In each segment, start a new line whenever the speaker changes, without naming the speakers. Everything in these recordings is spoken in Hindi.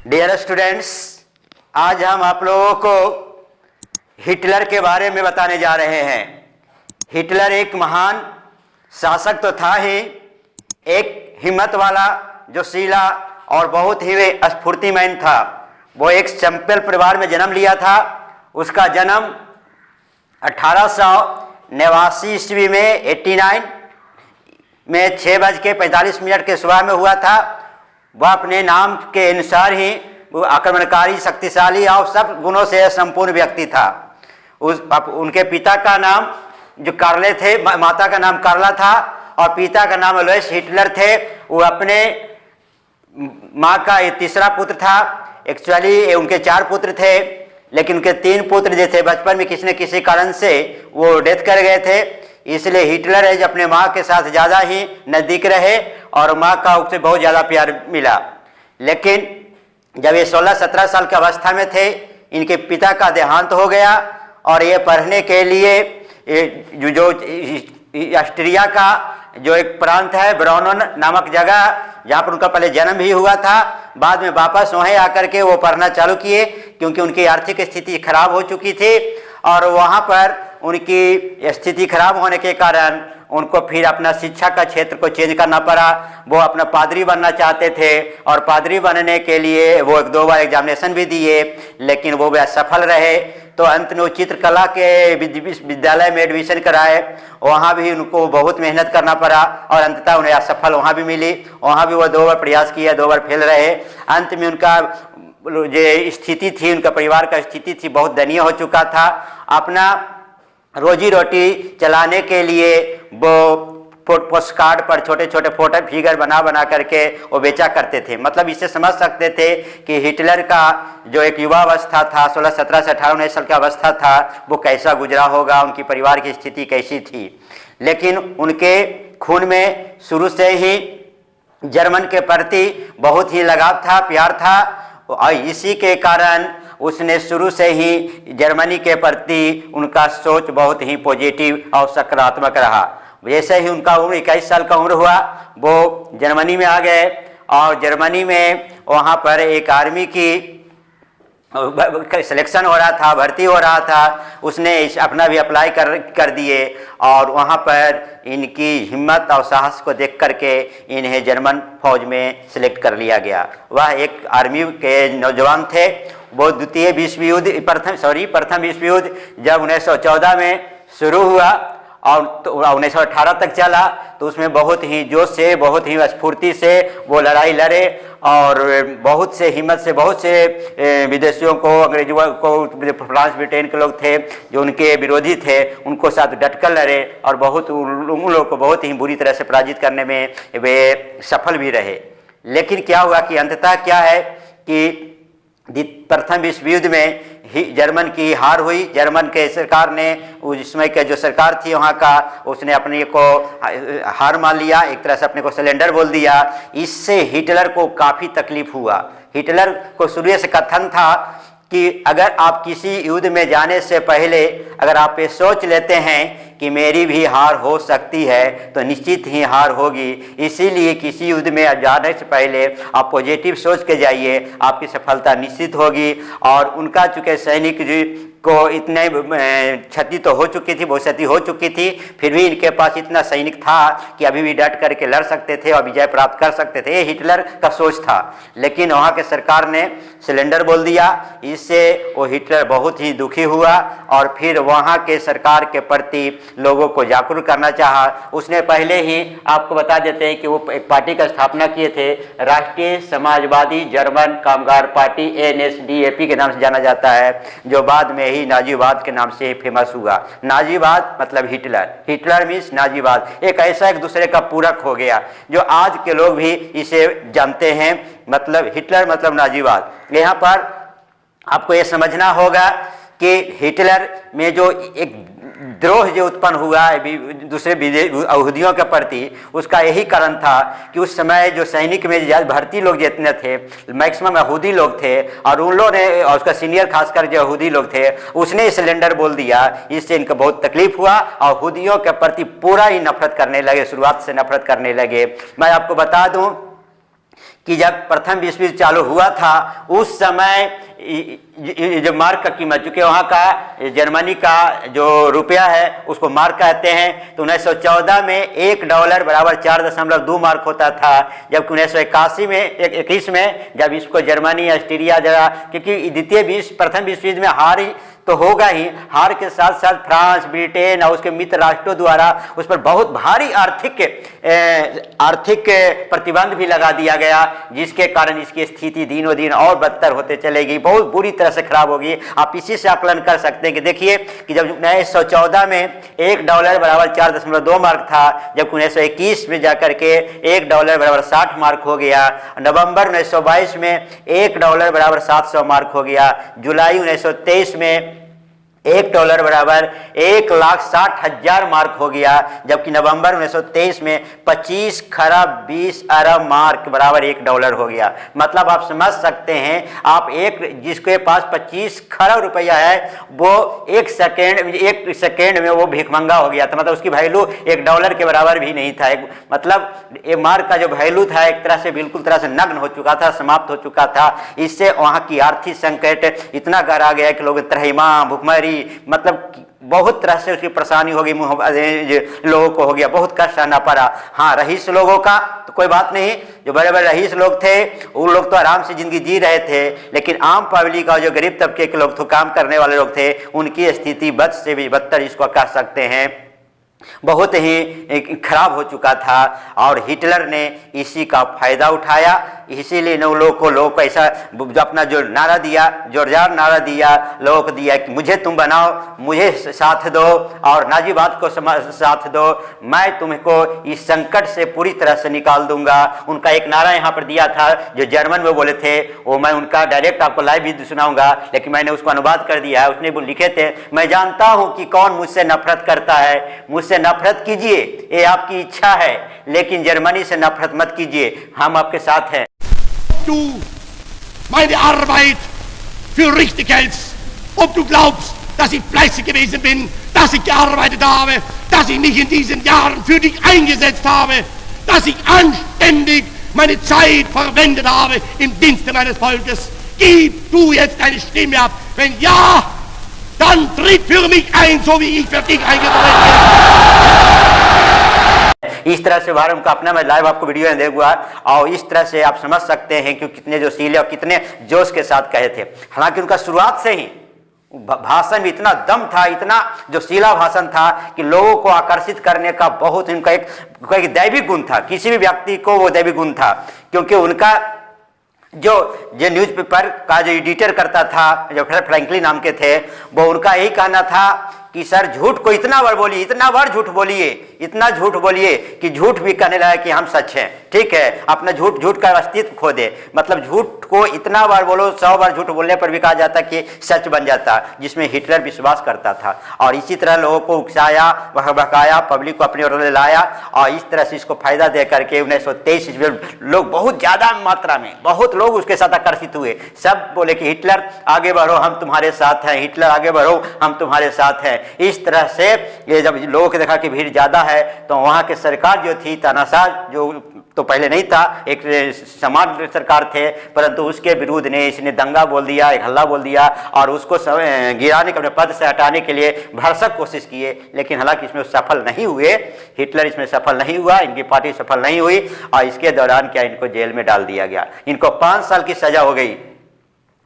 डियर स्टूडेंट्स, आज हम आप लोगों को हिटलर के बारे में बताने जा रहे हैं। हिटलर एक महान शासक तो था ही, एक हिम्मत वाला, जोशीला और बहुत ही स्फूर्तिमान था। वो एक सिंपल परिवार में जन्म लिया था। उसका जन्म 1889 ईस्वी में 89 में 6:45 के सुबह में हुआ था। वह अपने नाम के अनुसार ही वो आक्रमणकारी, शक्तिशाली और सब गुणों से संपूर्ण व्यक्ति था। उनके पिता का नाम जो कार्ले थे, माता का नाम कार्ला था और पिता का नाम अलोइस हिटलर थे। वो अपने माँ का ये तीसरा पुत्र था। एक्चुअली उनके 4 पुत्र थे, लेकिन उनके 3 पुत्र जो थे बचपन में किसी न किसी कारण से वो डेथ कर गए थे। इसलिए हिटलर है जो अपने माँ के साथ ज़्यादा ही नज़दीक रहे और माँ का उससे बहुत ज़्यादा प्यार मिला। लेकिन जब ये 16-17 साल की अवस्था में थे, इनके पिता का देहांत हो गया और ये पढ़ने के लिए जो ऑस्ट्रिया का जो एक प्रांत है, ब्राउनन नामक जगह, जहाँ पर उनका पहले जन्म भी हुआ था, बाद में वापस वहीं आकर के वो पढ़ना चालू किए, क्योंकि उनकी आर्थिक स्थिति खराब हो चुकी थी और वहाँ पर उनकी स्थिति खराब होने के कारण उनको फिर अपना शिक्षा का क्षेत्र को चेंज करना पड़ा। वो अपना पादरी बनना चाहते थे और पादरी बनने के लिए वो 1-2 बार एग्जामिनेशन भी दिए, लेकिन वो भी असफल रहे। तो अंत में वो चित्रकला के विद्यालय में एडमिशन कराए। वहाँ भी उनको बहुत मेहनत करना पड़ा और अंततः उन्हें असफल वहाँ भी मिली। वहाँ भी वो 2 बार प्रयास किया, 2 बार फेल रहे। अंत में उनका जो स्थिति थी, उनका परिवार का स्थिति थी, बहुत दयनीय हो चुका था। अपना रोजी रोटी चलाने के लिए वो पोस्ट कार्ड पर छोटे छोटे फोटो फिगर बना करके वो बेचा करते थे। मतलब इससे समझ सकते थे कि हिटलर का जो एक युवा अवस्था था, 16-17 से 18-19 साल की अवस्था था, वो कैसा गुजरा होगा, उनकी परिवार की स्थिति कैसी थी। लेकिन उनके खून में शुरू से ही जर्मन के प्रति बहुत ही लगाव था, प्यार था और इसी के कारण उसने शुरू से ही जर्मनी के प्रति उनका सोच बहुत ही पॉजिटिव और सकारात्मक रहा। जैसे ही उनका उम्र 21 साल का उम्र हुआ, वो जर्मनी में आ गए और जर्मनी में वहाँ पर एक आर्मी की सिलेक्शन हो रहा था, भर्ती हो रहा था। उसने अपना भी अप्लाई कर दिए और वहाँ पर इनकी हिम्मत और साहस को देख करके इन्हें जर्मन फौज में सिलेक्ट कर लिया गया। वह एक आर्मी के नौजवान थे। वो प्रथम विश्व युद्ध जब 1914 में शुरू हुआ और 1918 तक चला, तो उसमें बहुत ही जोश से, बहुत ही स्फूर्ति से वो लड़ाई लड़े और बहुत से हिम्मत से बहुत से विदेशियों को, अंग्रेजों को, फ्रांस ब्रिटेन के लोग थे जो उनके विरोधी थे, उनको साथ डटकर लड़े और बहुत उन लोगों को बहुत ही बुरी तरह से पराजित करने में वे सफल भी रहे। लेकिन क्या हुआ कि अंततः क्या है कि प्रथम विश्व युद्ध में ही जर्मन की हार हुई। जर्मन के सरकार ने, उस समय के जो सरकार थी वहाँ का, उसने अपने को हार मान लिया, एक तरह से अपने को सिलेंडर बोल दिया। इससे हिटलर को काफ़ी तकलीफ हुआ। हिटलर को शुरू से कथन था कि अगर आप किसी युद्ध में जाने से पहले अगर आप ये सोच लेते हैं कि मेरी भी हार हो सकती है, तो निश्चित ही हार होगी। इसीलिए किसी युद्ध में जाने से पहले आप पॉजिटिव सोच के जाइए, आपकी सफलता निश्चित होगी। और उनका चूँकि सैनिक को इतने क्षति तो हो चुकी थी, बहुत क्षति हो चुकी थी, फिर भी इनके पास इतना सैनिक था कि अभी भी डट करके लड़ सकते थे और विजय प्राप्त कर सकते थे। ये हिटलर का सोच था। लेकिन वहाँ के सरकार ने सिलेंडर बोल दिया। इससे वो हिटलर बहुत ही दुखी हुआ और फिर वहाँ के सरकार के प्रति लोगों को जागरूक करना चाहा। उसने पहले ही, आपको बता देते हैं कि वो एक पार्टी का स्थापना किए थे, राष्ट्रीय समाजवादी जर्मन कामगार पार्टी, NSDAP के नाम से जाना जाता है, जो बाद में ही नाजीवाद के नाम से फेमस हुआ। नाजीवाद मतलब हिटलर, हिटलर मीन्स नाजीवाद। एक ऐसा एक दूसरे का पूरक हो गया जो आज के लोग भी इसे जानते हैं। मतलब हिटलर मतलब नाजीवाद। यहाँ पर आपको ये समझना होगा कि हिटलर में जो एक द्रोह जो उत्पन्न हुआ है दूसरे यहूदियों के प्रति, उसका यही कारण था कि उस समय जो सैनिक में भर्ती लोग जितने थे, मैक्सिमम यहूदी लोग थे और उन लोगों ने, और उसका सीनियर खासकर जो यहूदी लोग थे, उसने सिलेंडर बोल दिया। इससे इनको बहुत तकलीफ हुआ और यहूदियों के प्रति पूरा ही नफरत करने लगे, शुरुआत से नफरत करने लगे। मैं आपको बता दूं कि जब प्रथम विश्व युद्ध चालू हुआ था उस समय जो मार्क का कीमत, चूंकि वहाँ का जर्मनी का जो रुपया है उसको मार्क कहते हैं, तो 1914 में $1 बराबर 4.2 मार्क होता था, जबकि 1981 में 21 में जब इसको जर्मनी, ऑस्ट्रिया जरा, क्योंकि प्रथम विश्व युद्ध में हार ही तो होगा ही, हार के साथ साथ फ्रांस, ब्रिटेन और उसके मित्र राष्ट्रों द्वारा उस पर बहुत भारी आर्थिक प्रतिबंध भी लगा दिया गया, जिसके कारण इसकी स्थिति दिनों दिन और बदतर होते चलेगी, बहुत बुरी तरह से खराब होगी। आप इसी से आकलन कर सकते हैं कि देखिए कि जब 1914 में $1 बराबर 4.2 मार्क था, जबकि 1921 में जाकर के $1 बराबर 60 मार्क हो गया, नवंबर 1922 में $1 बराबर 700 मार्क हो गया, जुलाई 1923 में $1 बराबर 1,60,000 मार्क हो गया, जबकि नवंबर 1923 में 25 खरब 20 अरब मार्क बराबर $1 हो गया। मतलब आप समझ सकते हैं, आप जिसके पास 25 खरब रुपया है वो एक सेकेंड में वो भिखमंगा हो गया था, मतलब उसकी वैल्यू $1 के बराबर भी नहीं था। मतलब एक मार्क का जो वैल्यू था एक तरह से बिल्कुल तरह से नग्न हो चुका था, समाप्त हो चुका था। इससे वहाँ की आर्थिक संकट इतना गहरा गया कि लोग त्रहिमा, भुखमरी, मतलब बहुत तरह से उसकी परेशानी होगी, लोगों को हो गया, बहुत कष्ट सहना पड़ा। हाँ, रईस लोगों का तो कोई बात नहीं, जो बड़े बड़े रईस लोग थे वो लोग तो आराम से जिंदगी जी रहे थे, लेकिन आम पब्लिक और जो गरीब तबके के लोग थे, काम करने वाले लोग थे, उनकी स्थिति बद से भी बदतर इसको कह सकते हैं, बहुत ही खराब हो चुका था। और हिटलर ने इसी का फायदा उठाया, इसीलिए लोगों को ऐसा जो अपना जो नारा दिया, जोरदार नारा दिया, लोगों को दिया कि मुझे तुम बनाओ, मुझे साथ दो और नाजीवाद को साथ दो, मैं तुमको इस संकट से पूरी तरह से निकाल दूंगा। उनका एक नारा यहाँ पर दिया था जो जर्मन में बोले थे, वो मैं उनका डायरेक्ट आपको लाइव भी सुनाऊंगा, लेकिन मैंने उसको अनुवाद कर दिया है। उसने वो लिखे थे, मैं जानता हूँ कि कौन मुझसे नफरत करता है, मुझसे नफरत कीजिए, ये आपकी इच्छा है, लेकिन जर्मनी से नफरत मत कीजिए, हम आपके साथ हैं।
Du meine Arbeit für richtig hältst, ob du glaubst, dass ich fleißig gewesen bin, dass ich gearbeitet habe, dass ich mich in diesen Jahren für dich eingesetzt habe, dass ich anständig meine Zeit verwendet habe im Dienste meines Volkes. Gib du jetzt deine Stimme ab. Wenn ja, dann tritt für mich ein, so wie ich für dich eingetreten bin.
इस तरह से भारत का अपना मैं लाइव आपको वीडियो में देखूंगा, और इस तरह से आप समझ सकते हैं कि कितने जो सीले और कितने जोश के साथ कहे थे। हालांकि उनका शुरुआत से ही भाषण में इतना दम था, इतना जो सीला भाषण था कि लोगों को आकर्षित करने का बहुत उनका एक दैवी गुण था, किसी भी व्यक्ति को वो दैवी गुण था। क्योंकि उनका जो न्यूज़पेपर का जो एडिटर करता था, जो फ्रैंकलिन नाम के थे, वो उनका यही कहना था कि सर झूठ को इतना बार बोलिए, इतना बार झूठ बोलिए, इतना झूठ बोलिए कि झूठ भी कहने लगा कि हम सच हैं। ठीक है, अपना झूठ का अस्तित्व खो दे, मतलब झूठ को इतना बार बोलो, 100 बार झूठ बोलने पर भी कहा जाता कि सच बन जाता, जिसमें हिटलर विश्वास करता था। और इसी तरह लोगों को उकसाया, बहकाया, पब्लिक को अपनी ओर लाया, और इस तरह से इसको फायदा दे करके 1923 में लोग बहुत ज्यादा मात्रा में बहुत लोग उसके साथ आकर्षित हुए। सब बोले कि हिटलर आगे बढ़ो, हम तुम्हारे साथ हैं, हिटलर आगे बढ़ो, हम तुम्हारे साथ हैं। इस तरह से ये जब लोगों के देखा कि भीड़ ज्यादा है, तो वहाँ की सरकार जो थी, तानाशाह जो तो पहले नहीं था, एक समान सरकार थे, परंतु उसके विरुद्ध ने इसने दंगा बोल दिया, एक हल्ला बोल दिया, और उसको गिराने के, अपने पद से हटाने के लिए भरसक कोशिश किए, लेकिन हालांकि इसमें सफल नहीं हुए। हिटलर इसमें सफल नहीं हुआ, इनकी पार्टी सफल नहीं हुई, और इसके दौरान क्या इनको जेल में डाल दिया गया। इनको 5 साल की सजा हो गई।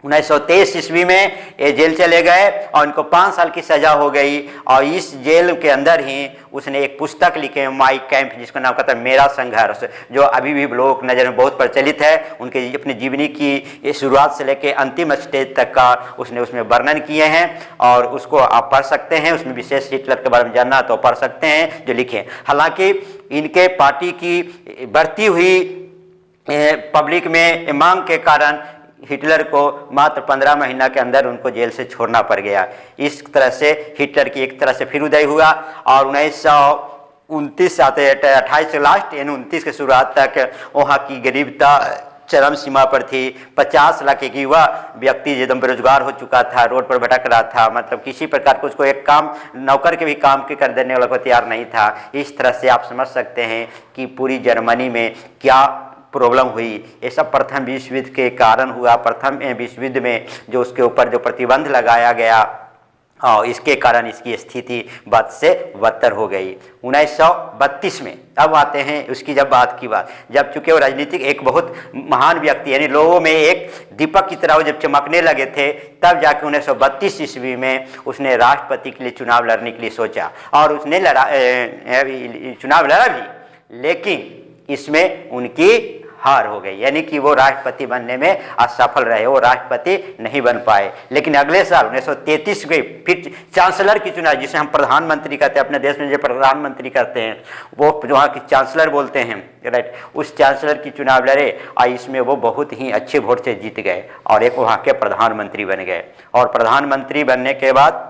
1923 ईस्वी में ये जेल चले गए और इनको 5 साल की सजा हो गई। और इस जेल के अंदर ही उसने एक पुस्तक लिखे, माई कैंप, जिसका नाम कहता है मेरा संघर्ष, जो अभी भी लोगों की नज़र में बहुत प्रचलित है। उनके अपनी जीवनी की शुरुआत से लेकर अंतिम स्टेज तक का उसने उसमें वर्णन किए हैं, और उसको आप पढ़ सकते हैं। उसमें विशेष हिटलर के बारे में जानना तो पढ़ सकते हैं जो लिखे। हालांकि इनके पार्टी की बढ़ती हुई पब्लिक में मांग के कारण हिटलर को मात्र 15 महीना के अंदर उनको जेल से छोड़ना पड़ गया। इस तरह से हिटलर की एक तरह से फिर उदय हुआ, और 1929 आते 28 से लास्ट यानी 29 के शुरुआत तक वहाँ की गरीबता चरम सीमा पर थी। 50 लाख एक युवा व्यक्ति एकदम बेरोजगार हो चुका था, रोड पर भटक रहा था, मतलब किसी प्रकार को उसको एक काम, नौकर के भी काम के कर देने वाला को तैयार नहीं था। इस तरह से आप समझ सकते हैं कि पूरी जर्मनी में क्या प्रॉब्लम हुई। ये सब प्रथम विश्व युद्ध के कारण हुआ। प्रथम विश्व युद्ध में जो उसके ऊपर जो प्रतिबंध लगाया गया और इसके कारण इसकी स्थिति बद से बदतर हो गई। 1932 में अब आते हैं उसकी जब बात की बात, जब चूँकि वो राजनीतिक एक बहुत महान व्यक्ति यानी लोगों में एक दीपक की तरह वो जब चमकने लगे थे, तब जाके 1932 ईस्वी में उसने राष्ट्रपति के लिए चुनाव लड़ने के लिए सोचा और उसने चुनाव लड़ा भी, लेकिन इसमें उनकी हार हो गई, यानी कि वो राष्ट्रपति बनने में असफल रहे, वो राष्ट्रपति नहीं बन पाए। लेकिन अगले साल 1933 में फिर चांसलर की चुनाव, जिसे हम प्रधानमंत्री कहते हैं, अपने देश में जो प्रधानमंत्री करते हैं वो जो वहाँ की चांसलर बोलते हैं, राइट, उस चांसलर की चुनाव लड़े और इसमें वो बहुत ही अच्छे वोट से जीत गए और एक वहाँ के प्रधानमंत्री बन गए। और प्रधानमंत्री बनने के बाद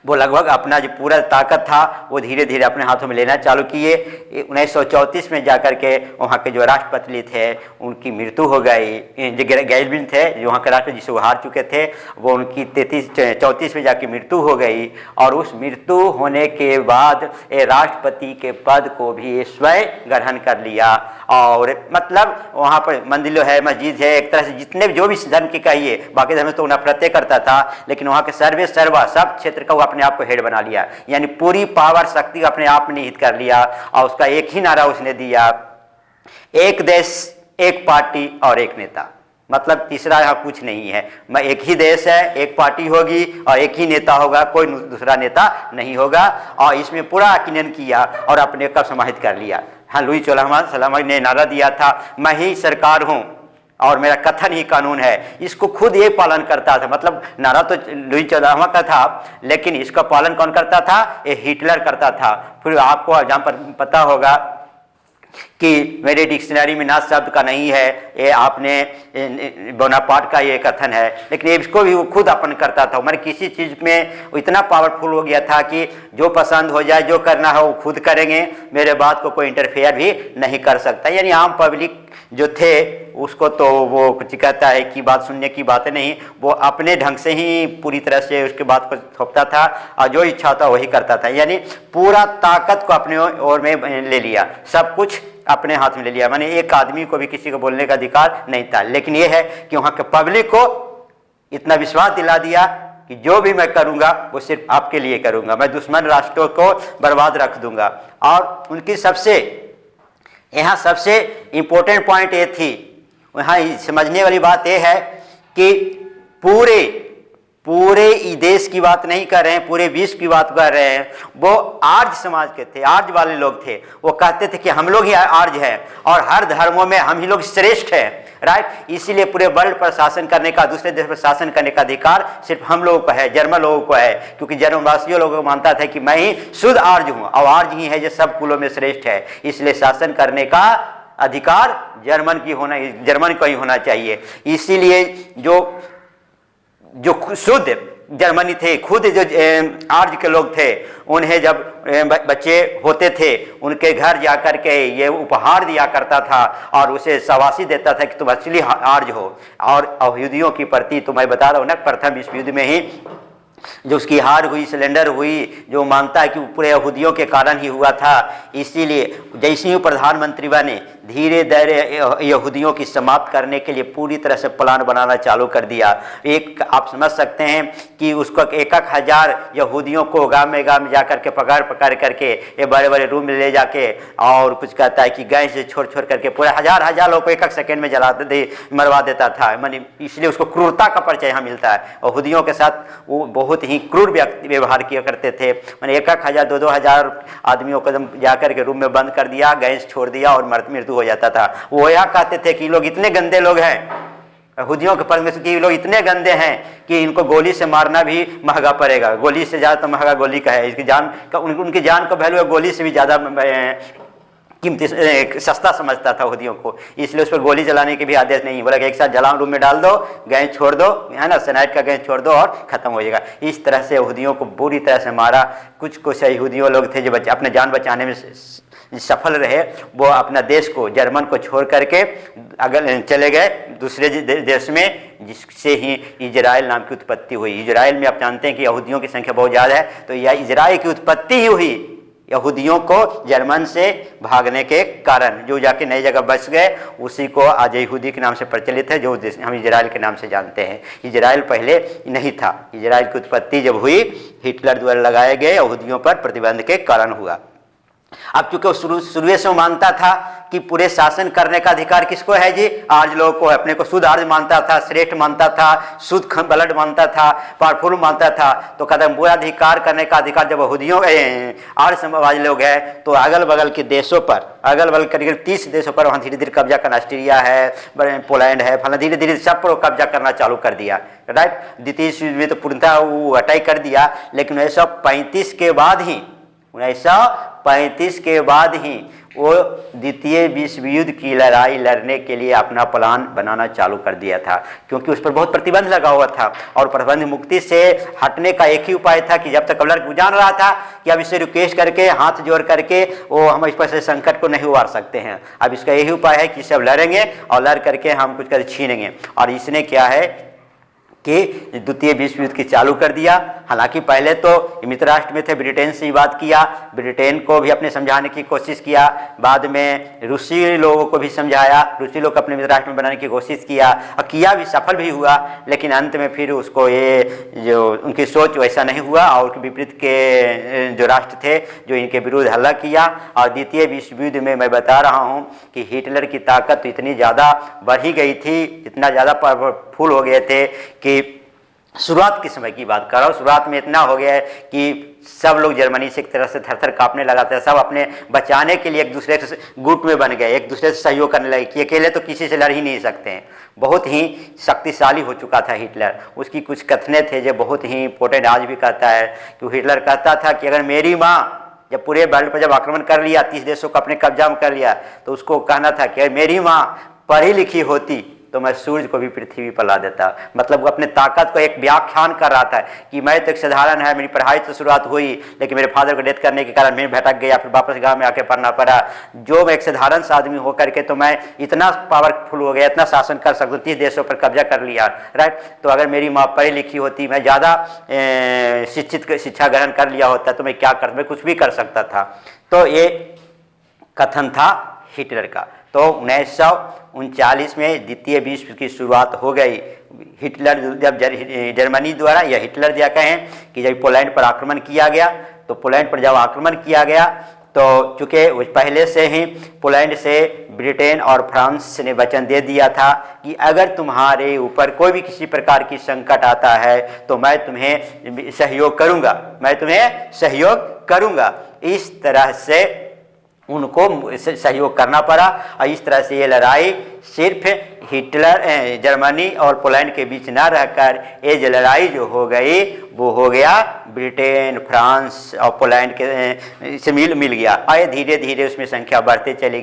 वो लगभग अपना जो पूरा ताकत था वो धीरे धीरे अपने हाथों में लेना चालू किए। 1934 में जाकर के वहाँ के जो राष्ट्रपति थे उनकी मृत्यु हो गई। जो गैलबिन थे जो वहाँ के राष्ट्रपति जिसे वो हार चुके थे, वो उनकी 34 में जाके मृत्यु हो गई। और उस मृत्यु होने के बाद राष्ट्रपति के पद को भी स्वयं ग्रहण कर लिया। और मतलब वहाँ पर मंदिर है, मस्जिद है, एक तरह से जितने जो भी धर्म की कहिए, बाकी धर्म तो नफरतें करता था, लेकिन वहाँ के सर्वे सर्वा सब क्षेत्र का वो अपने आप को हेड बना लिया, यानी पूरी पावर शक्ति अपने आप में निहित कर लिया। और उसका एक ही नारा उसने दिया, एक देश एक पार्टी और एक नेता। मतलब तीसरा यहाँ कुछ नहीं है, मैं एक ही देश है, एक पार्टी होगी और एक ही नेता होगा, कोई दूसरा नेता नहीं होगा। और इसमें पूरा यकीन किया और अपने को समाहित कर लिया। हाँ, लुई चौदहवां ने नारा दिया था, मैं ही सरकार हूँ और मेरा कथन ही कानून है। इसको खुद ये पालन करता था, मतलब नारा तो लुई 14वां का था, लेकिन इसका पालन कौन करता था? ये हिटलर करता था। फिर आपको जहाँ पर पता होगा कि मेरे डिक्शनरी में ना शब्द का नहीं है, ये आपने बोनापार्ट का ये कथन है, लेकिन इसको भी वो खुद अपन करता था। मैंने किसी चीज़ में वो इतना पावरफुल हो गया था कि जो पसंद हो जाए, जो करना हो वो खुद करेंगे, मेरे बात को कोई इंटरफेयर भी नहीं कर सकता। यानी आम पब्लिक जो थे उसको तो वो कुछ कहता है कि बात सुनने की बातें नहीं, वो अपने ढंग से ही पूरी तरह से उसके बात को थोपता था और जो इच्छा था वही करता था। यानी पूरा ताकत को अपने ओर में ले लिया, सब कुछ अपने हाथ में ले लिया। माने एक आदमी को भी किसी को बोलने का अधिकार नहीं था। लेकिन ये है कि वहाँ के पब्लिक को इतना विश्वास दिला दिया कि जो भी मैं करूँगा वो सिर्फ आपके लिए करूँगा, मैं दुश्मन राष्ट्रों को बर्बाद रख दूंगा। और उनकी यहाँ सबसे इम्पोर्टेंट पॉइंट ये थी, यहाँ समझने वाली बात यह है कि पूरे देश की बात नहीं कर रहे हैं, पूरे विश्व की बात कर रहे हैं। वो आर्य समाज के थे, आर्य वाले लोग थे। वो कहते थे कि हम लोग ही आर्य हैं और हर धर्मों में हम ही लोग श्रेष्ठ हैं, राइट। इसीलिए पूरे वर्ल्ड पर शासन करने का, दूसरे देश पर शासन करने का अधिकार सिर्फ हम लोगों को है, जर्मन लोगों को है। क्योंकि जर्मनवासियों लोगों को मानता था कि मैं ही शुद्ध आर्य हूँ और आर्य ही है जो सब कुलों में श्रेष्ठ है, इसलिए शासन करने का अधिकार जर्मन को ही होना चाहिए। इसीलिए जो शुद्ध जर्मनी थे, खुद जो आर्य के लोग थे, उन्हें जब बच्चे होते थे उनके घर जाकर के ये उपहार दिया करता था और उसे शाबाशी देता था कि तुम असली आर्य हो। और यहूदियों की प्रति तो मैं बता रहा हूँ ना, प्रथम विश्व युद्ध में ही जो उसकी हार हुई, सिलेंडर हुई, जो मानता है कि पूरे यहूदियों के कारण ही हुआ था। इसीलिए जैसे ही प्रधानमंत्री बने, धीरे धीरे यहूदियों की समाप्त करने के लिए पूरी तरह से प्लान बनाना चालू कर दिया। एक आप समझ सकते हैं कि उसको 1,000 यहूदियों को गांव में जाकर के पकड़ करके ये बड़े बड़े रूम में ले जाके, और कुछ कहता है कि गैस से छोड़ करके पूरे हजार लोग को एक सेकंड में मरवा देता था। मानी इसलिए उसको क्रूरता का परिचय यहाँ मिलता है। यहूदियों के साथ वो बहुत ही क्रूर व्यवहार किया करते थे। मैंने 1,000 2,000 आदमियों को जाकर के रूम में बंद कर दिया, गैस छोड़ दिया और मृत्यु हो जाता था। वो यह कहते थे कि लोग इतने गंदे लोग हैं, यहूदियों के परमेश्वर के लोग इतने गंदे हैं कि इनको गोली से मारना भी महंगा पड़ेगा। गोली से ज़्यादा तो महंगा गोली का है, इसकी जान का उनकी जान का वैल्यू गोली से भी ज़्यादा कीमती सस्ता समझता था यहूदियों को। इसलिए उस पर गोली चलाने के भी आदेश नहीं, बोला कि एक साथ जलाओ, रूम में डाल दो, गैस छोड़ दो, है ना, सेनाइट का गैस छोड़ दो और खत्म हो जाएगा। इस तरह से यहूदियों को बुरी तरह से मारा। कुछ यहूदियों लोग थे जो अपने जान बचाने में सफल रहे, वो अपना देश को, जर्मन को छोड़ करके अगर चले गए दूसरे देश में, जिससे ही इजराइल नाम की उत्पत्ति हुई। इजराइल में आप जानते हैं कि यहूदियों की संख्या बहुत ज़्यादा है, तो यह इजराइल की उत्पत्ति ही हुई यहूदियों को जर्मन से भागने के कारण, जो जाके नई जगह बस गए, उसी को आज यहूदी के नाम से प्रचलित है, जो हम इजराइल के नाम से जानते हैं। इजराइल पहले नहीं था। इजराइल की उत्पत्ति जब हुई, हिटलर द्वारा लगाए गए यहूदियों पर प्रतिबंध के कारण हुआ। अब चूंकि वो शुरू से मानता था कि पूरे शासन करने का अधिकार किसको है जी, आर्य लोगों को। अपने को शुद्ध आर्य मानता था, श्रेष्ठ मानता था, शुद्ध ब्लड मानता था, पावरफुल मानता था। तो कहता पूरा अधिकार करने का अधिकार जब यहूदियों आर्य समाज लोग हैं, तो अगल बगल के देशों पर, अगल बगल करीब 30 देशों पर वहाँ धीरे धीरे कब्जा करना, ऑस्ट्रिया है, पोलैंड है, फला धीरे धीरे सब पर कब्जा करना चालू कर दिया। राइट, द्वितीय विश्व युद्ध में तो पूर्णतः वो अटैक कर दिया, लेकिन 1935 के बाद ही 1935 के बाद ही वो द्वितीय विश्व युद्ध की लड़ाई लड़ने के लिए अपना प्लान बनाना चालू कर दिया था, क्योंकि उस पर बहुत प्रतिबंध लगा हुआ था। और प्रतिबंध मुक्ति से हटने का एक ही उपाय था कि जब तक कबलर जान रहा था कि अब इसे रिक्वेस्ट करके, हाथ जोड़ करके वो हम इस पर से संकट को नहीं उबार सकते हैं। अब इसका यही उपाय है कि सब लड़ेंगे और लड़ करके हम कुछ कर छीनेंगे। और इसने क्या है कि द्वितीय विश्व युद्ध की चालू कर दिया। हालांकि पहले तो मित्र राष्ट्र में थे, ब्रिटेन से ही बात किया, ब्रिटेन को भी अपने समझाने की कोशिश किया, बाद में रूसी लोगों को भी समझाया, रूसी लोग अपने मित्र राष्ट्र में बनाने की कोशिश किया और किया भी, सफल भी हुआ। लेकिन अंत में फिर उसको ये जो उनकी सोच वैसा नहीं हुआ और विपरीत के जो राष्ट्र थे जो इनके विरुद्ध हल्ला किया। और द्वितीय विश्व युद्ध में मैं बता रहा हूँ कि हिटलर की ताकत तो इतनी ज़्यादा बढ़ ही गई थी, इतना ज़्यादा पावरफुल हो गए थे कि शुरुआत के समय की बात कर रहा हूँ, शुरुआत में इतना हो गया है कि सब लोग जर्मनी से एक तरह से थर थर कांपने लगा था। सब अपने बचाने के लिए एक दूसरे से गुट में बन गए, एक दूसरे से सहयोग करने लगे कि अकेले तो किसी से लड़ ही नहीं सकते हैं। बहुत ही शक्तिशाली हो चुका था हिटलर। उसकी कुछ कथने थे जो बहुत ही इम्पोर्टेंट आज भी कहता है कि हिटलर कहता था कि अगर मेरी माँ जब पूरे वर्ल्ड पर जब आक्रमण कर लिया, 30 देशों को अपने कब्जा में कर लिया, तो उसको कहना था कि मेरी माँ पढ़ी लिखी होती तो मैं सूर्य को भी पृथ्वी पर ला देता। मतलब वो अपने ताकत को एक व्याख्यान कर रहा था कि मैं तो एक साधारण है, मेरी पढ़ाई तो शुरुआत हुई, लेकिन मेरे फादर को डेथ करने के कारण मैं भटक गया, फिर वापस गांव में आके पढ़ना पड़ा। जो मैं एक साधारण सा आदमी होकर के तो मैं इतना पावरफुल हो गया, इतना शासन कर सकता हूँ, 30 देशों पर कब्जा कर लिया। राइट, तो अगर मेरी माँ पढ़ी लिखी होती, मैं ज़्यादा शिक्षा ग्रहण कर लिया होता तो मैं क्या कर, मैं कुछ भी कर सकता था। तो ये कथन था हिटलर का। तो 1939 में द्वितीय विश्व की शुरुआत हो गई। हिटलर जब जर्मनी द्वारा या हिटलर दिया कहें कि जब पोलैंड पर आक्रमण किया गया, तो पोलैंड पर जब आक्रमण किया गया तो चूँकि पहले से ही पोलैंड से ब्रिटेन और फ्रांस ने वचन दे दिया था कि अगर तुम्हारे ऊपर कोई भी किसी प्रकार की संकट आता है तो मैं तुम्हें सहयोग करूँगा, मैं तुम्हें सहयोग करूँगा। इस तरह से उनको सहयोग करना पड़ा और इस तरह से ये लड़ाई सिर्फ हिटलर जर्मनी और पोलैंड के बीच ना रहकर ये जो लड़ाई जो हो गई वो हो गया ब्रिटेन, फ्रांस और पोलैंड के से मिल गया। और धीरे धीरे उसमें संख्या बढ़ते चली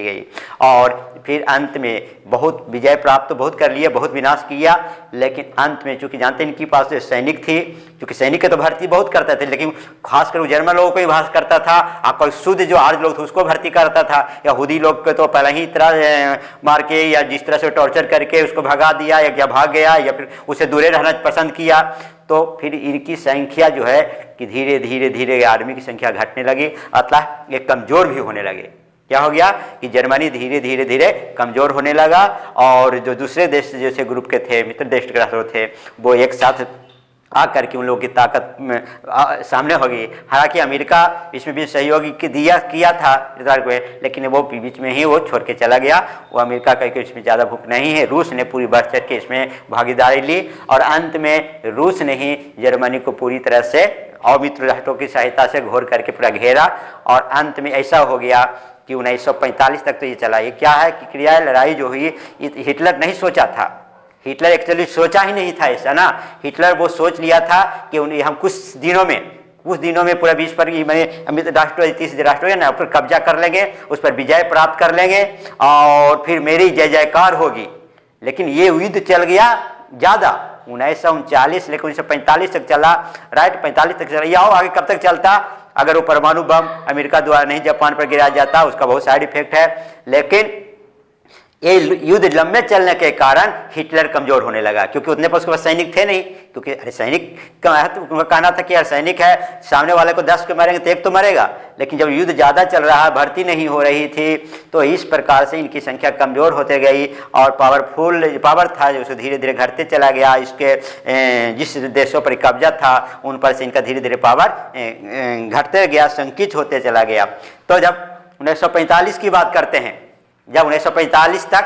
गई और फिर अंत में बहुत विजय प्राप्त तो बहुत कर लिया, बहुत विनाश किया। लेकिन अंत में चूंकि जानते हैं इनके पास तो सैनिक थी, क्योंकि सैनिक के तो भर्ती बहुत करते थे, लेकिन खासकर वो जर्मन लोगों को ही भाष करता था, और शुद्ध जो आर्य लोग थे उसको भर्ती करता था। यहूदी लोग को तो पहले ही तरह मार के या जिस तरह से टॉर्चर करके उसको भगा दिया या भाग गया या फिर उसे दूरे रहना पसंद किया। तो फिर इनकी संख्या जो है कि धीरे धीरे आर्मी की संख्या घटने लगी, अतः ये कमज़ोर भी होने लगे। क्या हो गया कि जर्मनी धीरे धीरे कमज़ोर होने लगा और जो दूसरे देश जैसे ग्रुप के थे, मित्र देश के राष्ट्र थे, वो एक साथ आकर के उन लोगों की ताकत सामने हो गई। हालांकि अमेरिका इसमें भी सहयोग किया था इजराइल को, लेकिन वो बीच में ही वो छोड़ के चला गया। वो अमेरिका का इसमें ज़्यादा भूख नहीं है। रूस ने पूरी बढ़ चढ़ के इसमें भागीदारी ली और अंत में रूस ने ही जर्मनी को पूरी तरह से और मित्र राष्ट्रों की सहायता से घोर करके पूरा घेरा। और अंत में ऐसा हो गया कि 1945 तक तो ये चला। ये क्या है कि क्रिया लड़ाई जो हुई हिटलर नहीं सोचा था, हिटलर एक्चुअली सोचा ही नहीं था ऐसा ना। हिटलर वो सोच लिया था कि हम कुछ दिनों में पूरा विश्व पर मैंने राष्ट्र 30 राष्ट्र है ना पर कब्जा कर लेंगे, उस पर विजय प्राप्त कर लेंगे और फिर मेरी जय जयकार होगी। लेकिन ये युद्ध चल गया ज़्यादा 1939 लेकिन 1945 तक चला। राइट, 45 तक चला। या आगे कब तक चलता अगर वो परमाणु बम अमेरिका द्वारा नहीं जापान पर गिराया जाता, उसका बहुत साइड इफेक्ट है। लेकिन ये युद्ध लंबे चलने के कारण हिटलर कमजोर होने लगा, क्योंकि उतने पर उसके पास सैनिक थे नहीं, क्योंकि अरे सैनिक का उनका कहना था कि यार सैनिक है, सामने वाले को 10 को मारेंगे तो एक तो मरेगा। लेकिन जब युद्ध ज़्यादा चल रहा है, भर्ती नहीं हो रही थी, तो इस प्रकार से इनकी संख्या कमज़ोर होते गई और पावर था जो धीरे धीरे घटते चला गया। इसके जिस देशों पर कब्जा था उन पर से इनका धीरे धीरे पावर घटते गया, संकुचित होते चला गया। तो जब 1945 की बात करते हैं, जब 1945 तक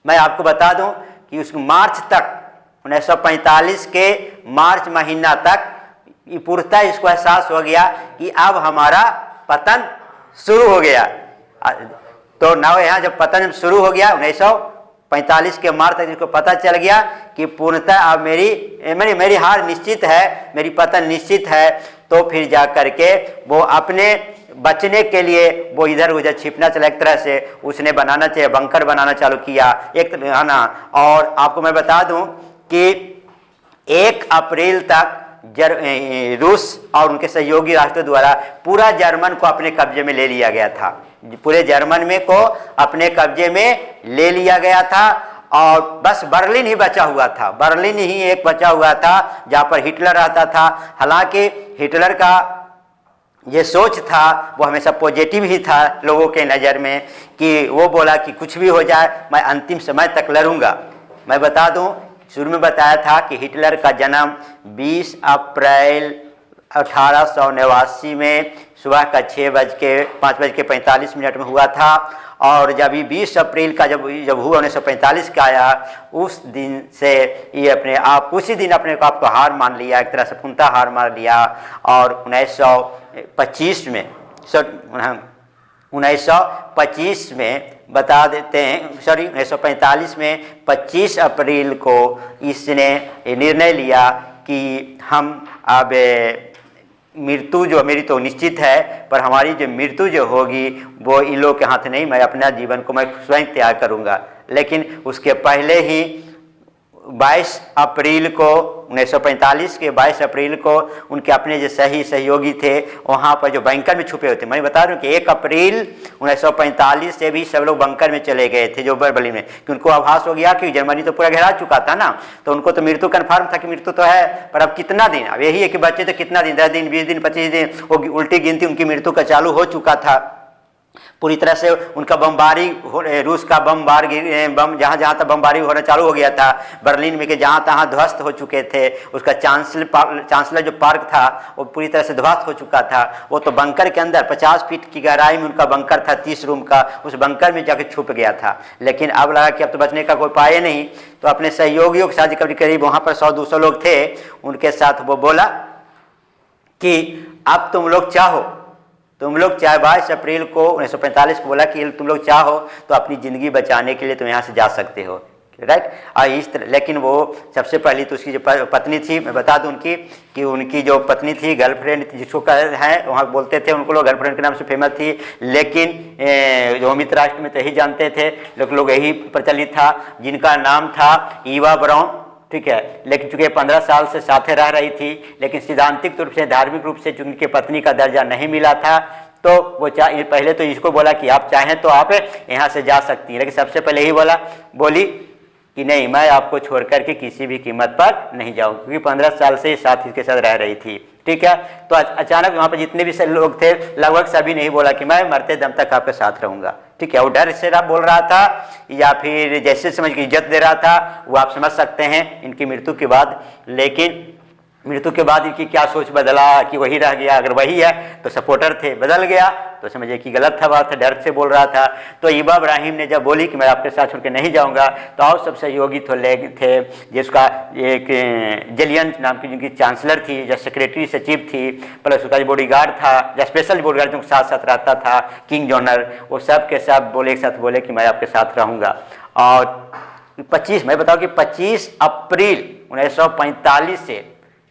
मैं आपको बता दूं कि उस मार्च तक 1945 के मार्च महीना तक पूर्णतः इसको एहसास हो गया कि अब हमारा पतन शुरू हो गया। तो ना यहाँ जब पतन शुरू हो गया 1945 के मार्च तक इसको पता चल गया कि पूर्णतः अब मेरी हार निश्चित है, मेरी पतन निश्चित है। तो फिर जा करके वो अपने बचने के लिए वो इधर उधर छिपना चला, एक तरह से उसने बनाना चाहिए बंकर बनाना चालू किया एक है ना। और आपको मैं बता दूं कि 1 अप्रैल तक रूस और उनके सहयोगी राष्ट्रों द्वारा पूरा जर्मन को अपने कब्जे में ले लिया गया था, पूरे जर्मन में को अपने कब्जे में ले लिया गया था। और बस बर्लिन ही बचा हुआ था, बर्लिन ही एक बचा हुआ था जहाँ पर हिटलर रहता था। हालांकि हिटलर का ये सोच था वो हमेशा पॉजिटिव ही था लोगों के नज़र में, कि वो बोला कि कुछ भी हो जाए मैं अंतिम समय तक लड़ूंगा। मैं बता दूं, शुरू में बताया था कि हिटलर का जन्म 20 अप्रैल 1889 में सुबह का 5:45 में हुआ था। और जब ये 20 अप्रैल का जब हुआ 1945 का आया, उस दिन से ये अपने आप उसी दिन अपने आप को हार मान लिया, एक तरह से पूर्णतः हार मान लिया। और 1925 में 1925 में बता देते हैं, 1945 में 25 अप्रैल को इसने निर्णय लिया कि हम अब मृत्यु जो मेरी तो निश्चित है, पर हमारी जो मृत्यु जो होगी वो इन लोगों के हाथ नहीं, मैं अपना जीवन को मैं स्वयं त्याग करूंगा। लेकिन उसके पहले ही 22 अप्रैल को 1945 के 22 अप्रैल को उनके अपने जो सहयोगी थे वहाँ पर जो बंकर में छुपे होते, मैं बता रहा हूँ कि 1 अप्रैल 1945 से भी सब लोग बंकर में चले गए थे जो बर्लिन में, कि उनको आभास हो गया कि जर्मनी तो पूरा घेरा चुका था ना, तो उनको तो मृत्यु कन्फर्म था कि मृत्यु तो है, पर अब कितना दिन, अब यही है कि बच्चे तो कितना दिन, 10 दिन 20 दिन 25 दिन, वो उल्टी गिनती उनकी मृत्यु का चालू हो चुका था। पूरी तरह से उनका बमबारी रूस का बम जहाँ जहाँ तक बमबारी होना चालू हो गया था बर्लिन में, के जहाँ तहाँ ध्वस्त हो चुके थे। उसका चांसलर जो पार्क था वो पूरी तरह से ध्वस्त हो चुका था। वो तो बंकर के अंदर 50 फीट की गहराई में उनका बंकर था, 30 रूम का, उस बंकर में जाकर छुप गया था। लेकिन अब लगा कि अब तो बचने का कोई उपाय नहीं, तो अपने सहयोगियों के साथ करीब वहाँ पर 100-200 लोग थे, उनके साथ वो बोला कि अब तुम लोग चाहे 22 अप्रैल को 1945 को बोला कि तुम लोग चाहो तो अपनी ज़िंदगी बचाने के लिए तुम यहाँ से जा सकते हो, राइट। और इस तरह, लेकिन वो सबसे पहले तो उसकी जो पत्नी थी, मैं बता दूं उनकी जो पत्नी थी, गर्लफ्रेंड जिसको है वहाँ बोलते थे उनको लोग गर्लफ्रेंड के नाम से फेमस थी, लेकिन जो मित्र राष्ट्र में तो यही जानते थे लोग यही प्रचलित था, जिनका नाम था ईवा ब्राउन, ठीक है। लेकिन चूंकि 15 साल से साथे रह रही थी, लेकिन सिद्धांतिक रूप से धार्मिक रूप से चूंकि पत्नी का दर्जा नहीं मिला था, तो वो पहले तो इसको बोला कि आप चाहें तो आप यहाँ से जा सकती हैं, लेकिन सबसे पहले ही बोली कि नहीं, मैं आपको छोड़ करके किसी भी कीमत पर नहीं जाऊँ, क्योंकि 15 साल से साथ इसके साथ रह रही थी, ठीक है। तो अचानक वहाँ पर जितने भी लोग थे लगभग सभी नहीं बोला कि मैं मरते दम तक आपके साथ रहूँगा, ठीक है। वो डर से बोल रहा था या फिर जैसे समझ की इज्जत दे रहा था, वो आप समझ सकते हैं इनकी मृत्यु के बाद। लेकिन मृत्यु के बाद इनकी क्या सोच बदला कि वही रह गया, अगर वही है तो सपोर्टर थे, बदल गया तो समझिए कि गलत था बात, डर से बोल रहा था। तो ईवा इब्राहिम ने जब बोली कि मैं आपके साथ छोड़ के नहीं जाऊंगा, तो और सब सहयोगी थे, जिसका एक जेलियन नाम की जिनकी चांसलर थी, जो सेक्रेटरी सचिव थी, प्लस उसका जो बॉडीगार्ड था, जो स्पेशल बॉडीगार्ड जो साथ साथ रहता था, किंग जॉनर, वो सब के सब एक साथ बोले कि मैं आपके साथ रहूँगा। और 25 मैं बताऊँ कि 25 अप्रैल 1945 से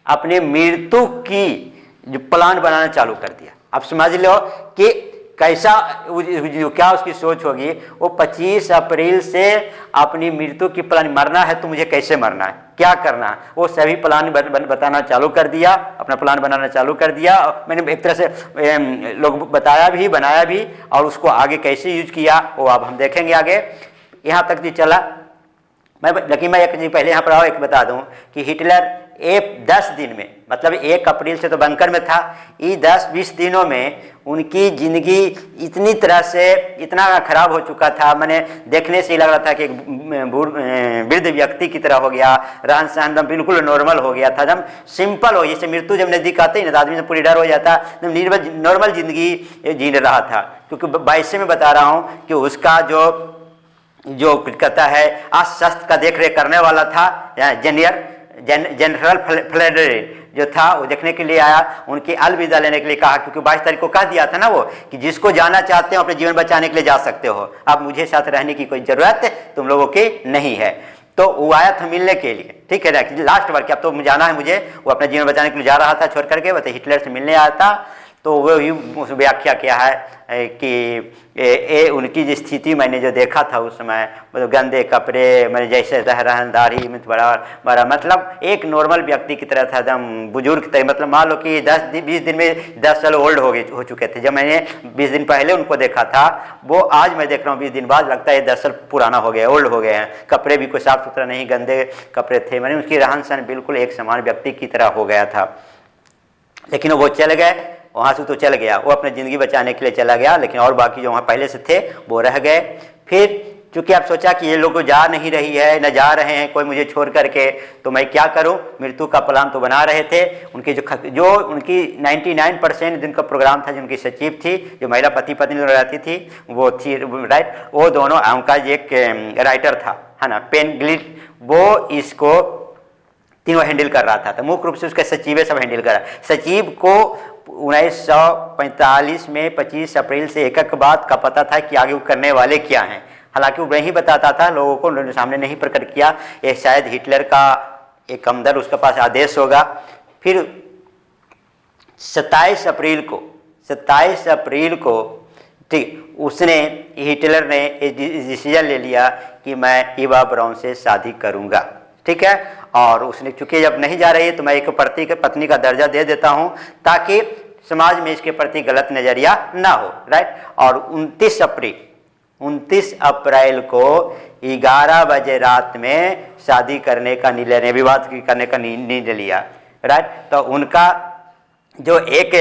अपने मृत्यु की जो प्लान बनाना चालू कर दिया। अब समझ लो कि कैसा क्या उसकी सोच होगी। वो 25 अप्रैल से अपनी मृत्यु की प्लान, मरना है तो मुझे कैसे मरना है, क्या करना है, वो सभी प्लान बताना चालू कर दिया, अपना प्लान बनाना चालू कर दिया। मैंने एक तरह से लोग बताया भी, बनाया भी, और उसको आगे कैसे यूज किया वो अब हम देखेंगे आगे। यहाँ तक जी चला। लेकिन मैं एक चीज पहले यहाँ पर आओ एक बता दूं कि हिटलर 10 दिन में, मतलब 1 अप्रैल से तो बंकर में था, ये 10-20 दिनों में उनकी जिंदगी इतनी तरह से इतना खराब हो चुका था, मैंने देखने से ही लग रहा था कि एक वृद्ध व्यक्ति की तरह हो गया, रहन सहन बिल्कुल नॉर्मल हो गया था, एकदम सिंपल हो, जैसे मृत्यु जब नजदीक आते ही ना आदमी से पूरी डर हो जाता, एकदम नॉर्मल जिंदगी जी रहा था। क्योंकि 22 में बता रहा हूँ कि उसका जो कुछ कहता है अस्वस्थ का देख रेख करने वाला था, जनरल फ्लेडरी जो था, वो देखने के लिए आया, उनकी अलविदा लेने के लिए कहा, क्योंकि 22 तारीख को कह दिया था ना वो कि जिसको जाना चाहते हो अपने जीवन बचाने के लिए जा सकते हो, अब मुझे साथ रहने की कोई जरूरत तुम लोगों की नहीं है। तो वो आया था मिलने के लिए, ठीक है ना, लास्ट बार कि अब तो जाना है मुझे, वो अपने जीवन बचाने के लिए जा रहा था छोड़ करके, वो तो हिटलर से मिलने आया था। तो वो व्याख्या किया है कि उनकी जो स्थिति मैंने जो देखा था उस समय, मतलब गंदे कपड़े, मैंने जैसे रहनदारी में बड़ा मतलब एक नॉर्मल व्यक्ति की तरह था, एकदम बुजुर्ग थे, मतलब मान लो कि 10-20 दिन में 10 साल ओल्ड हो चुके थे। जब मैंने 20 दिन पहले उनको देखा था, वो आज मैं देख रहा हूँ 20 दिन बाद, लगता है 10 साल पुराना हो गया, ओल्ड हो गए हैं। कपड़े भी कोई साफ सुथरा नहीं, गंदे कपड़े थे, मैंने उसकी रहन सहन बिल्कुल एक समान व्यक्ति की तरह हो गया था। लेकिन वो चले गए, वहाँ से तो चल गया, वो अपने ज़िंदगी बचाने के लिए चला गया, लेकिन और बाकी जो वहाँ पहले से थे वो रह गए। फिर चूँकि आप सोचा कि ये लोग जा नहीं रही है, न जा रहे हैं कोई मुझे छोड़ करके, तो मैं क्या करूं, मृत्यु का प्लान तो बना रहे थे। उनकी जो उनकी 99% जिनका प्रोग्राम था, जिनकी सचिव थी, जो महिला पति पत्नी रहती थी, वो थी राइट, वो दोनों, उनका एक राइटर था, है ना, पेन ग्लिट, वो इसको तीनों हैंडल कर रहा था। तो मुख्य रूप से उसके सचिव सब हैंडल कर रहा। सचिव को 1945 में 25 अप्रैल से एक बात का पता था कि आगे वो करने वाले क्या हैं, हालांकि वो नहीं बताता था लोगों को, उन्होंने सामने नहीं प्रकट किया। ये शायद हिटलर का एक कमदर उसके पास आदेश होगा। फिर 27 अप्रैल को ठीक उसने, हिटलर ने डिसीजन ले लिया कि मैं इवा ब्राउन से शादी करूंगा, ठीक है। और उसने चूंकि जब नहीं जा रही है तो मैं एक पत्नी का दर्जा दे देता हूं, ताकि समाज में इसके प्रति गलत नजरिया ना हो, राइट। और 29 अप्रैल को 11 बजे रात में शादी करने का निर्णय, विवाह करने का निर्णय लिया, राइट। तो उनका जो एक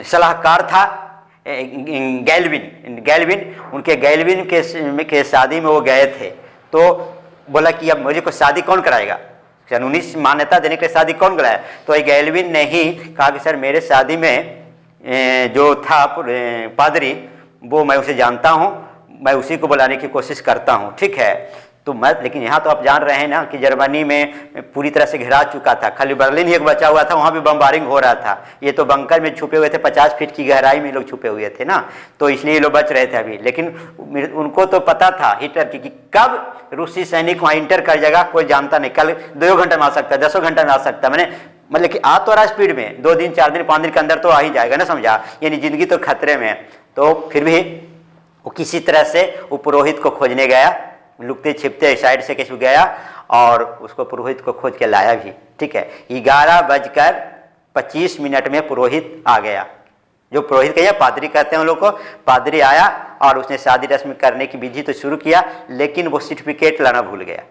सलाहकार था गैल्विन, उनके गैल्विन के शादी में वो गए थे। तो बोला कि अब मुझे को शादी कौन कराएगा, कानूनी मान्यता देने के लिए शादी कौन कराया। तो ये गैल्विन ने ही कहा कि सर मेरे शादी में जो था पादरी, वो मैं उसे जानता हूँ, मैं उसी को बुलाने की कोशिश करता हूँ, ठीक है। तो मैं, लेकिन यहाँ तो आप जान रहे हैं ना कि जर्मनी में पूरी तरह से घिरा चुका था, खाली बर्लिन ही एक बचा हुआ था, वहाँ भी बम्बारिंग हो रहा था। ये तो बंकर में छुपे हुए थे, 50 फीट की गहराई में लोग छुपे हुए थे ना, तो इसलिए ये लोग बच रहे थे अभी। लेकिन उनको तो पता था हिटलर की कि कब रूसी सैनिक वहाँ इंटर कर जाएगा, कोई जानता नहीं। कल 2 घंटे में आ सकता है, 10 घंटे में आ सकता है, मैंने मतलब कि आ तो रहा स्पीड में, 2 दिन 4 दिन 5 दिन के अंदर तो आ ही जाएगा ना, समझा, यानी जिंदगी तो खतरे में है। तो फिर भी वो किसी तरह से वो पुरोहित को खोजने गया, लुकते छिपते साइड से कैसे गया और उसको पुरोहित को खोज के लाया भी, ठीक है। 11:25 में पुरोहित आ गया, जो पुरोहित कहिए पादरी कहते हैं उन लोग को। पादरी आया और उसने शादी रस्म करने की विधि तो शुरू किया, लेकिन वो सर्टिफिकेट लाना भूल गया।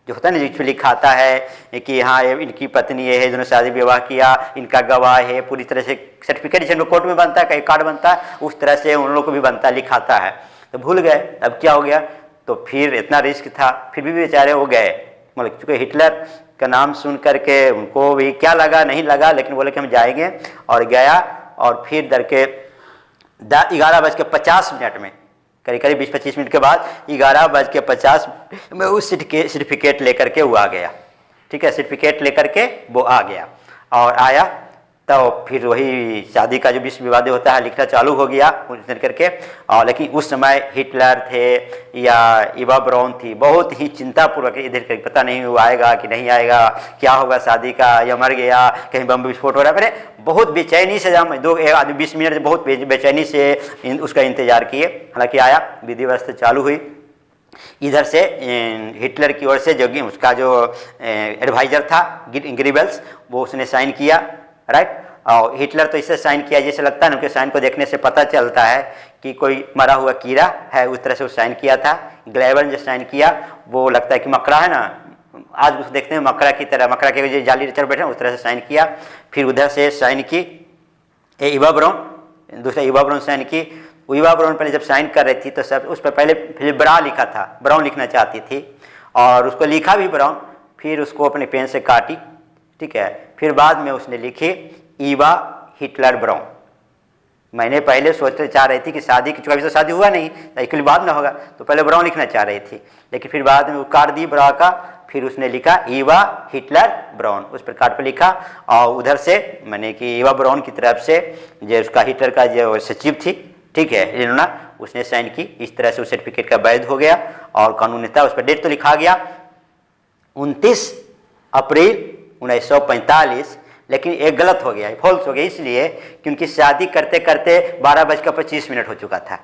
जो होता है ना, जिसमें लिखा आता है कि हाँ इनकी पत्नी ये है, जिन्होंने शादी विवाह किया, इनका गवाह है, पूरी तरह से सर्टिफिकेट जैसे कोर्ट में बनता है, कहीं कार्ड बनता है, उस तरह से उन लोगों को भी बनता है, लिखाता है। तो भूल गए। अब क्या हो गया, तो फिर इतना रिस्क था, फिर भी बेचारे वो गए। मतलब चूँकि हिटलर का नाम सुन करके उनको भी क्या लगा, नहीं लगा, लेकिन बोले कि हम जाएंगे, और गया। और फिर डर के 11:50 में, करीब 20-25 मिनट के बाद 11:50 में उस सर्टिफिकेट लेकर के वो आ गया, ठीक है। सर्टिफिकेट लेकर के वो आ गया और आया तो फिर वही शादी का जो विश्व विवाद होता है लिखना चालू हो गया उस दिन करके। और लेकिन उस समय हिटलर थे या इवा ब्राउन थी, बहुत ही चिंतापूर्वक इधर कर, पता नहीं वो आएगा कि नहीं आएगा, क्या होगा शादी का, या मर गया, कहीं बम विस्फोट हो रहा है। मैंने बहुत बेचैनी से हम 20 मिनट बहुत बेचैनी से उसका इंतजार किए। हालांकि आया, विधि व्यवस्था चालू हुई। इधर से हिटलर की ओर से जो उसका जो एडवाइजर था गिरिबल्स, वो उसने साइन किया, राइट। और हिटलर तो इससे साइन किया जैसे लगता है ना, उनके साइन को देखने से पता चलता है कि कोई मरा हुआ कीड़ा है, उस तरह से वो साइन किया था। ग्लेबर ने जो साइन किया वो लगता है कि मकड़ा है ना, आज उस देखते हैं मकड़ा की तरह, मकड़ा के जो जाली चढ़ बैठे उस तरह से साइन किया। फिर उधर से साइन की इवा ब्राउन, दूसरा इवा ब्राउन साइन की। इवा ब्राउन पहले जब साइन कर रही थी तो सब उस पर पहले फिर ब्रा लिखा था, ब्राउन लिखना चाहती थी और उसको लिखा भी ब्राउन, फिर उसको अपने पेन से काटी, ठीक है। फिर बाद में उसने लिखी ईवा हिटलर ब्राउन। मैंने पहले सोचते चाह रही थी कि शादी की, चूँकि अभी तो शादी हुआ नहीं, इसके लिए बाद में होगा, तो पहले ब्राउन लिखना चाह रही थी, लेकिन फिर बाद में वो काट दी ब्रा का, फिर उसने लिखा ईवा हिटलर ब्राउन, उस पर कार्ड पर लिखा। और उधर से मैंने कि ईवा ब्राउन की तरफ से जो उसका हिटलर का जो सचिव थी, ठीक है, इलेना, उसने साइन की। इस तरह से उस सर्टिफिकेट का वैध हो गया और कानूनीता, उस पर डेट तो लिखा गया 29 अप्रैल 1945, लेकिन एक गलत हो गया, फॉल्स हो गया, इसलिए कि उनकी शादी करते करते 12:25 हो चुका था।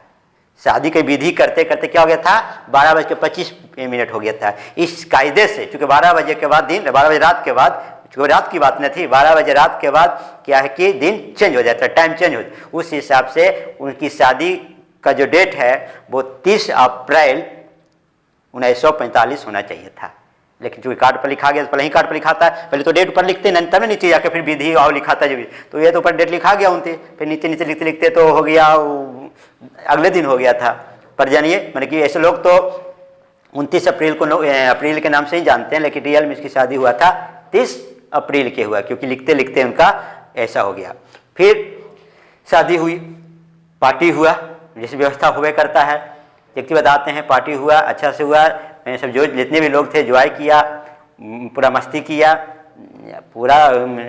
शादी की विधि करते करते क्या हो गया था, 12:25 हो गया था। इस कायदे से चूंकि 12 बजे के बाद दिन, 12 बजे रात के बाद, चूँकि रात की बात न थी, 12 बजे रात के बाद क्या है कि दिन चेंज हो जाता है, टाइम चेंज हो जाता है। उस हिसाब से उनकी शादी का जो डेट है वो 30 अप्रैल 1945 होना चाहिए था। लेकिन चूँकि कार्ड पर लिखा गया, तो पहले ही कार्ड पर लिखा था, पहले तो डेट ऊपर लिखते नहीं, तब नीचे जाकर फिर विधि और लिखा था जब, तो ये तो ऊपर डेट लिखा गया 29, फिर नीचे नीचे लिखते लिखते तो हो गया अगले दिन हो गया था। पर जानिए मैंने कि ऐसे लोग तो 29 अप्रैल को अप्रैल के नाम से ही जानते हैं, लेकिन रियल में इसकी शादी हुआ था 30 अप्रैल के हुआ, क्योंकि लिखते लिखते उनका ऐसा हो गया। फिर शादी हुई, पार्टी हुआ, जैसे व्यवस्था हुए करता है, एक बताते हैं, पार्टी हुआ, अच्छा से हुआ, सब जो जितने भी लोग थे एंजॉय किया, पूरा मस्ती किया, पूरा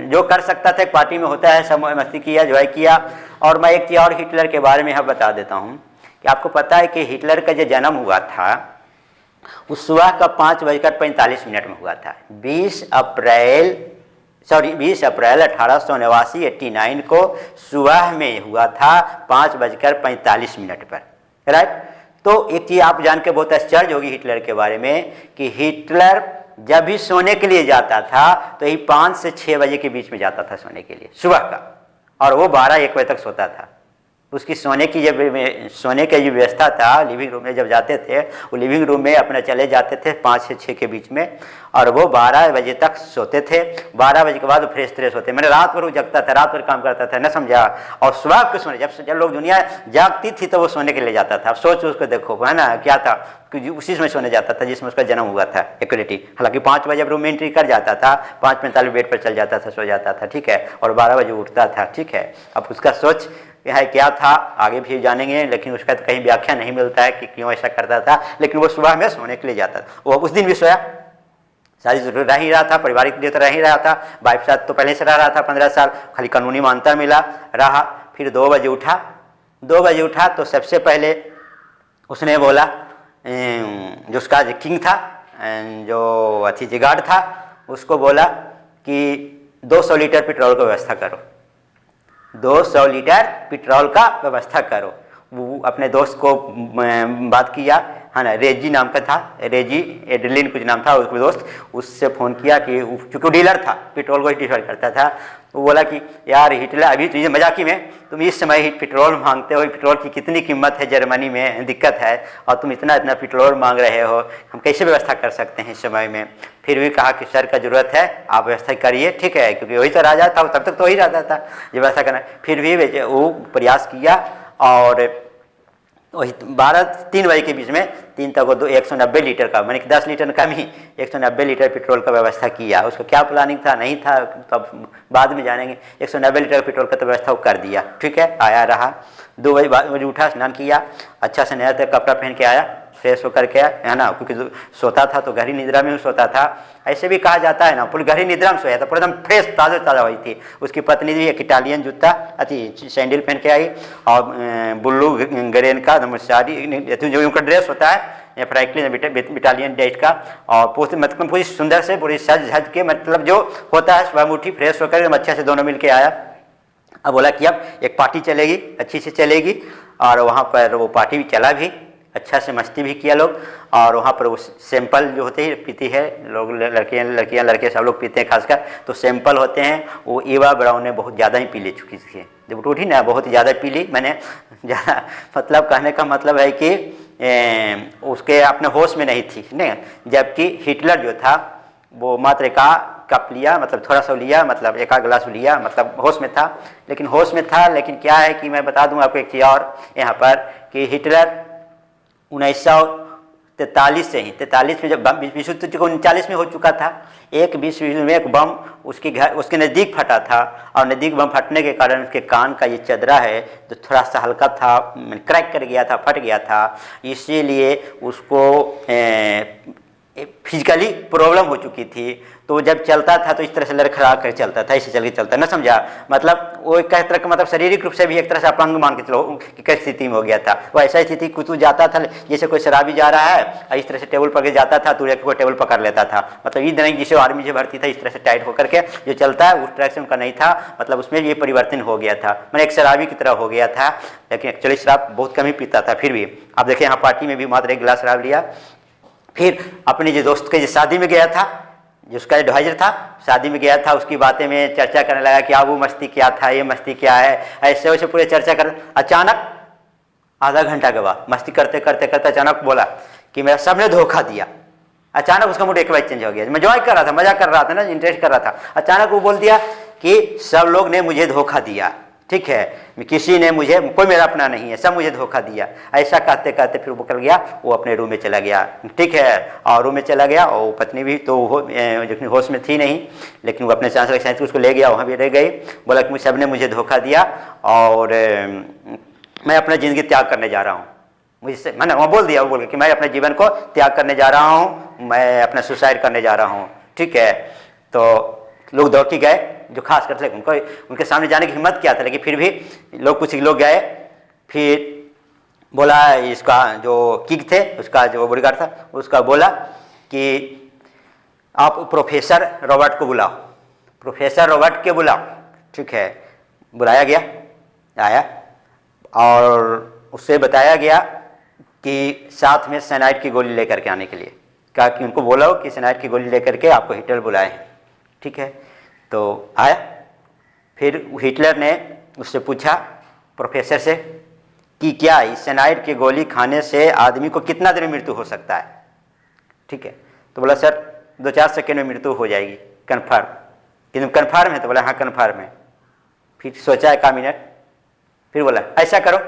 जो कर सकता था पार्टी में होता है, सब मस्ती किया, एंजॉय किया। और मैं एक चीज़ और हिटलर के बारे में यहाँ बता देता हूँ कि आपको पता है कि हिटलर का जो जन्म हुआ था वो सुबह का 5:45 में हुआ था। 20 अप्रैल 1889 89 को सुबह में हुआ था 5:45 पर, राइट। तो एक चीज़ आप जान के बहुत आश्चर्य होगी हिटलर के बारे में कि हिटलर जब भी सोने के लिए जाता था तो यही 5 से 6 बजे के बीच में जाता था सोने के लिए सुबह का, और वो 12-1 बजे तक सोता था। उसकी सोने की जब सोने की जो व्यवस्था था, लिविंग रूम में जब जाते थे, वो लिविंग रूम में अपना चले जाते थे 5 से 6 के बीच में, और वो 12 बजे तक सोते थे। 12 बजे के बाद वो फ्रेश फ्रेश होते। मैंने रात भर वो जगता था, रात भर काम करता था, न समझा। और सुबह को सोने, जब लोग दुनिया जागती थी तो वो सोने के लिए जाता था। अब सोच उसको देखो, है ना, क्या था कि उसी समय सोने जाता था जिसमें उसका जन्म हुआ था, एक्यूरेटी। हालांकि 5 बजे रूम में एंट्री कर जाता था, 5:45 बेड पर चल जाता था, सो जाता था, ठीक है, और 12 बजे उठता था, ठीक है। अब उसका सोच है क्या था आगे भी जानेंगे, लेकिन उसका तो कहीं व्याख्या नहीं मिलता है कि क्यों ऐसा करता था, लेकिन वो सुबह में सोने के लिए जाता था। वो उस दिन भी सोया, शादी जरूर रह ही रहा था, पारिवारिक लिए तो रह ही रहा था, वाइफ साथ तो पहले से रह रहा था 15 साल, खाली कानूनी मान्यता मिला रहा। फिर 2 बजे उठा, 2 बजे उठा तो सबसे पहले उसने बोला, जो उसका किंग था, जो अथी जिगार्ड था, उसको बोला कि 200 लीटर पेट्रोल की व्यवस्था करो, 200 लीटर पेट्रोल का व्यवस्था करो। वो अपने दोस्त को बात किया, है ना, रेजी नाम का था, रेजी एडलिन कुछ नाम था उसका दोस्त, उससे फ़ोन किया कि चूँकि वो डीलर था, पेट्रोल को ही डिफर करता था। वो बोला कि यार हिटलर, अभी तुझे मजाकी में तुम इस समय ही पेट्रोल मांगते हो, पेट्रोल की कितनी कीमत है, जर्मनी में दिक्कत है, और तुम इतना इतना पेट्रोल मांग रहे हो, हम कैसे व्यवस्था कर सकते हैं इस समय में। फिर भी कहा कि सर का ज़रूरत है, आप व्यवस्था करिए, ठीक है, क्योंकि वही तो राजा था, तब तक तो वही राजा था, ये व्यवस्था करना। फिर भी वो प्रयास किया, और वही 3 बजे के बीच में 3 तक 190 लीटर का, मैंने 10 लीटर कम ही 190 लीटर पेट्रोल का व्यवस्था किया। उसका क्या प्लानिंग था नहीं था तो अब बाद में जानेंगे। 190 लीटर पेट्रोल का तो व्यवस्था वो कर दिया, ठीक है। आया रहा 2 बजे उठा, स्नान किया, अच्छा से नया कपड़ा पहन के आया, फ्रेश होकर के, है ना, क्योंकि सोता था तो गहरी निद्रा में सोता था, ऐसे भी कहा जाता है ना, पूरी गहरी निद्रा में सोया था, पूरा एकदम फ्रेश ताज़ा ताज़ा हुई थी। उसकी पत्नी भी एक इटालियन जूता अति सैंडल पहन के आई और ब्लू ग्रेन का साड़ी जो उनका ड्रेस होता है या फ्रैंकलिन इटालियन डेट का, और मतलब पूरी सुंदर से पूरी सज धज के, मतलब जो होता है सुबह उठी फ्रेश होकर एकदम अच्छे से दोनों मिल के आया। अब बोला कि अब एक पार्टी चलेगी, अच्छी से चलेगी, और वहाँ पर वो पार्टी भी चला भी, अच्छा से मस्ती भी किया लोग। और वहाँ पर वो सैंपल जो होते हैं पीती है लोग, लड़कियाँ लड़के सब लोग पीते हैं खासकर, तो सैंपल होते हैं वो ईवा ब्राउन ने बहुत ज़्यादा ही पी ले चुकी थी, जब उठी ना बहुत ज़्यादा पी ली। मैंने ज़्यादा मतलब कहने का मतलब है कि उसके अपने होश में नहीं थी नहीं, जबकि हिटलर जो था वो मात्र एक कप लिया, मतलब थोड़ा सा लिया, मतलब एक आध गिलास लिया, मतलब होश में था, लेकिन होश में था। लेकिन क्या है कि मैं बता दूं आपको एक चीज़ और यहाँ पर कि हिटलर 1943 से ही 43 में जब विश्व युद्ध 39 में हो चुका था, एक विश्व युद्ध में एक बम उसके नज़दीक फटा था, और नज़दीक बम फटने के कारण उसके कान का ये चदरा है जो थोड़ा सा हल्का था, क्रैक कर गया था, फट गया था, इसीलिए उसको फिजिकली प्रॉब्लम हो चुकी थी। तो जब चलता था तो इस तरह से लड़खड़ा कर चलता था, ऐसे चल के चलता, ना समझा, मतलब वो एक तरह का मतलब शारीरिक रूप से भी एक तरह से अपंग मान के चलो कि कैसी स्थिति में हो गया था। वो ऐसा स्थिति कुछ जाता था जैसे कोई शराबी जा रहा है, इस तरह से टेबल पकड़ जाता था तो कोई टेबल पकड़ लेता था, मतलब इस तरह जिसे आर्मी से भर्ती था इस तरह से टाइट होकर के जो चलता है उस तरह से उनका नहीं था, मतलब उसमें ये परिवर्तन हो गया था, मैंने एक शराबी की तरह हो गया था। लेकिन एक्चुअली शराब बहुत कम ही पीता था, फिर भी आप देखिए यहाँ पार्टी में भी मात्र 1 गिलास शराब लिया। फिर अपने जो दोस्त के जो शादी में गया था, जिसका एडवाइजर था, शादी में गया था, उसकी बातें में चर्चा करने लगा कि वो मस्ती क्या था, ये मस्ती क्या है, ऐसे वैसे पूरे चर्चा कर। अचानक आधा घंटा के बाद मस्ती करते करते करते अचानक बोला कि मेरा सबने धोखा दिया। अचानक उसका मूड एक बार चेंज हो गया, मजाक कर रहा था, मजा कर रहा था ना, इंटरेस्ट कर रहा था, अचानक वो बोल दिया कि सब लोग ने मुझे धोखा दिया, ठीक है, किसी ने मुझे, कोई मेरा अपना नहीं है, सब मुझे धोखा दिया। ऐसा कहते कहते फिर वो निकल गया, वो अपने रूम में चला गया, ठीक है, और रूम में चला गया, और पत्नी भी तो जितनी होश में थी नहीं, लेकिन वो अपने चांसलर साइंस उसको ले गया, वहाँ भी रह गई, बोला कि सब ने मुझे धोखा दिया और मैं अपना ज़िंदगी त्याग करने जा रहा हूँ। मुझसे मैंने वहाँ बोल दिया, वो बोल कि मैं अपने जीवन को त्याग करने जा रहा हूँ, मैं अपना सुसाइड करने जा रहा हूँ, ठीक है। तो लोग दौड़ के गए, जो खास करते उनको उनके सामने जाने की हिम्मत क्या था, लेकिन फिर भी लोग कुछ लोग गए। फिर बोला इसका जो किंग थे, उसका जो बॉडीगार्ड था, उसका बोला कि आप प्रोफेसर रॉबर्ट को बुलाओ, प्रोफेसर रॉबर्ट के बुलाओ, ठीक है। बुलाया गया, आया और उससे बताया गया कि साथ में साइनाइड की गोली लेकर के आने के लिए कहा, कि उनको बोलो कि साइनाइड की गोली लेकर के आपको हिटलर बुलाए, ठीक है। तो आया, फिर हिटलर ने उससे पूछा प्रोफेसर से कि क्या इस साइनाइड की गोली खाने से आदमी को कितना देर में मृत्यु हो सकता है, ठीक है। तो बोला सर 2-4 सेकेंड में मृत्यु हो जाएगी, कन्फर्म। कि तुम कन्फर्म है? तो बोला हाँ कन्फर्म है। फिर सोचा 1 मिनट, फिर बोला ऐसा करो,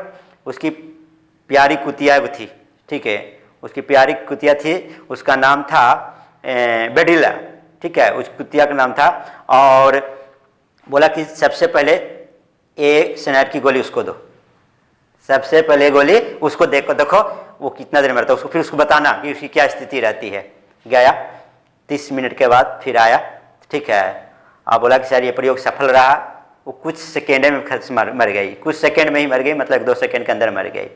उसकी प्यारी कुतिया वो थी, ठीक है, उसकी प्यारी कुतिया थी, उसका नाम था बेडिला, ठीक है, उस कुतिया का नाम था, और बोला कि सबसे पहले एक साइनाइड की गोली उसको दो, सबसे पहले गोली उसको देखो वो कितना देर मरता है, उसको फिर उसको बताना कि उसकी क्या स्थिति रहती है। गया 30 मिनट के बाद फिर आया, ठीक है, अब बोला कि सर ये प्रयोग सफल रहा। वो कुछ सेकेंड में मर गई, कुछ सेकेंड में ही मर गई, मतलब 2 सेकेंड के अंदर मर गई।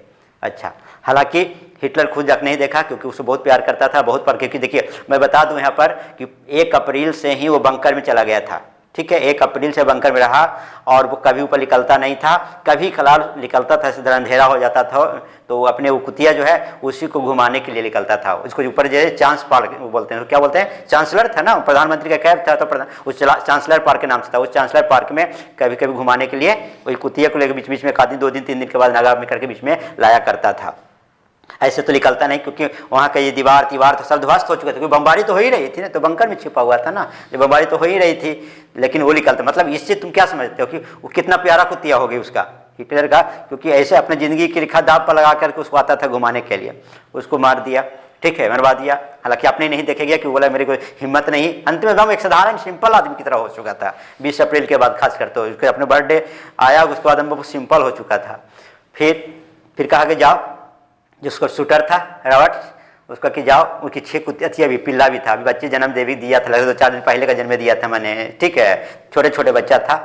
अच्छा, हालांकि हिटलर खुद जाकर नहीं देखा क्योंकि उसको बहुत प्यार करता था, बहुत पर, क्योंकि देखिए मैं बता दूं यहाँ पर कि 1 अप्रैल से ही वो बंकर में चला गया था, ठीक है, 1 अप्रैल से बंकर में रहा, और वो कभी ऊपर निकलता नहीं था, कभी खलाल निकलता था, सीधा अंधेरा हो जाता था, तो अपने वो कुतिया जो है उसी को घुमाने के लिए निकलता था। उसको ऊपर जो है चांस पार्क बोलते हैं, तो क्या बोलते हैं, चांसलर था ना, प्रधानमंत्री का कैब था, तो उस चांसलर पार्क के नाम से था। उस चांसलर पार्क में कभी कभी घुमाने के लिए वही कुतिया को लेकर बीच बीच में 1 दिन 2 दिन 3 दिन के बाद नगाब में करके बीच में लाया करता था। ऐसे तो निकलता नहीं, क्योंकि वहाँ का ये दीवार तो सब ध्वस्त हो चुका था, क्योंकि बमबारी तो हो ही रही थी ना, तो बंकर में छिपा हुआ था ना, जो बमबारी तो हो ही रही थी, लेकिन वो निकलता। मतलब इससे तुम क्या समझते हो कि वो कितना प्यारा कुतिया हो गई उसका, हिटलर का, क्योंकि ऐसे अपने ज़िंदगी की रेखा दाव पर लगा करके उसको आता था घुमाने के लिए, उसको मार दिया, ठीक है, मरवा दिया। हालांकि आपने नहीं देखे गया कि बोला मेरे को हिम्मत नहीं, अंत में एकदम एक साधारण सिंपल आदमी की तरह हो चुका था। 20 अप्रैल के बाद खास कर तो उसके अपने बर्थडे आया, उसके बाद हम बहुत सिंपल हो चुका था। फिर कहा कि जाओ जिसको शूटर था रॉबर्ट, उसका कि जाओ, उसकी 6 कुत्ते थी, अभी पिल्ला भी था, अभी बच्चे जन्म दे भी दिया था, लगभग 2-4 दिन पहले का जन्म दिया था मैंने, ठीक है, छोटे छोटे बच्चा था,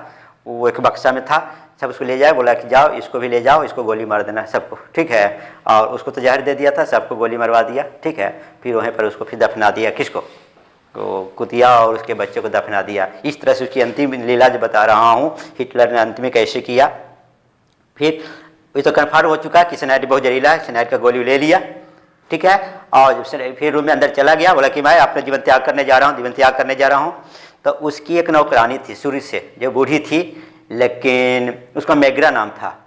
वो एक बक्सा में था, सब उसको ले जाए, बोला कि जाओ इसको भी ले जाओ, इसको गोली मार देना सबको, ठीक है, और उसको तो जहर दे दिया था, सबको गोली मरवा दिया, ठीक है, फिर वहीं पर उसको फिर दफना दिया, किसको, तो कुतिया और उसके बच्चे को दफना दिया। इस तरह से उसकी अंतिम लीला जो बता रहा हूँ, हिटलर ने अंत में कैसे किया। फिर ये तो कन्फर्म हो चुका कि स्नाइडर बहुत जहरीला है, स्नाइडर का गोली ले लिया, ठीक है, और फिर रूम में अंदर चला गया, बोला कि मैं अपना जीवन त्याग करने जा रहा हूँ, जीवन त्याग करने जा रहा हूँ। तो उसकी एक नौकरानी थी शुरू से, जो बूढ़ी थी, लेकिन उसका मैग्रा नाम था।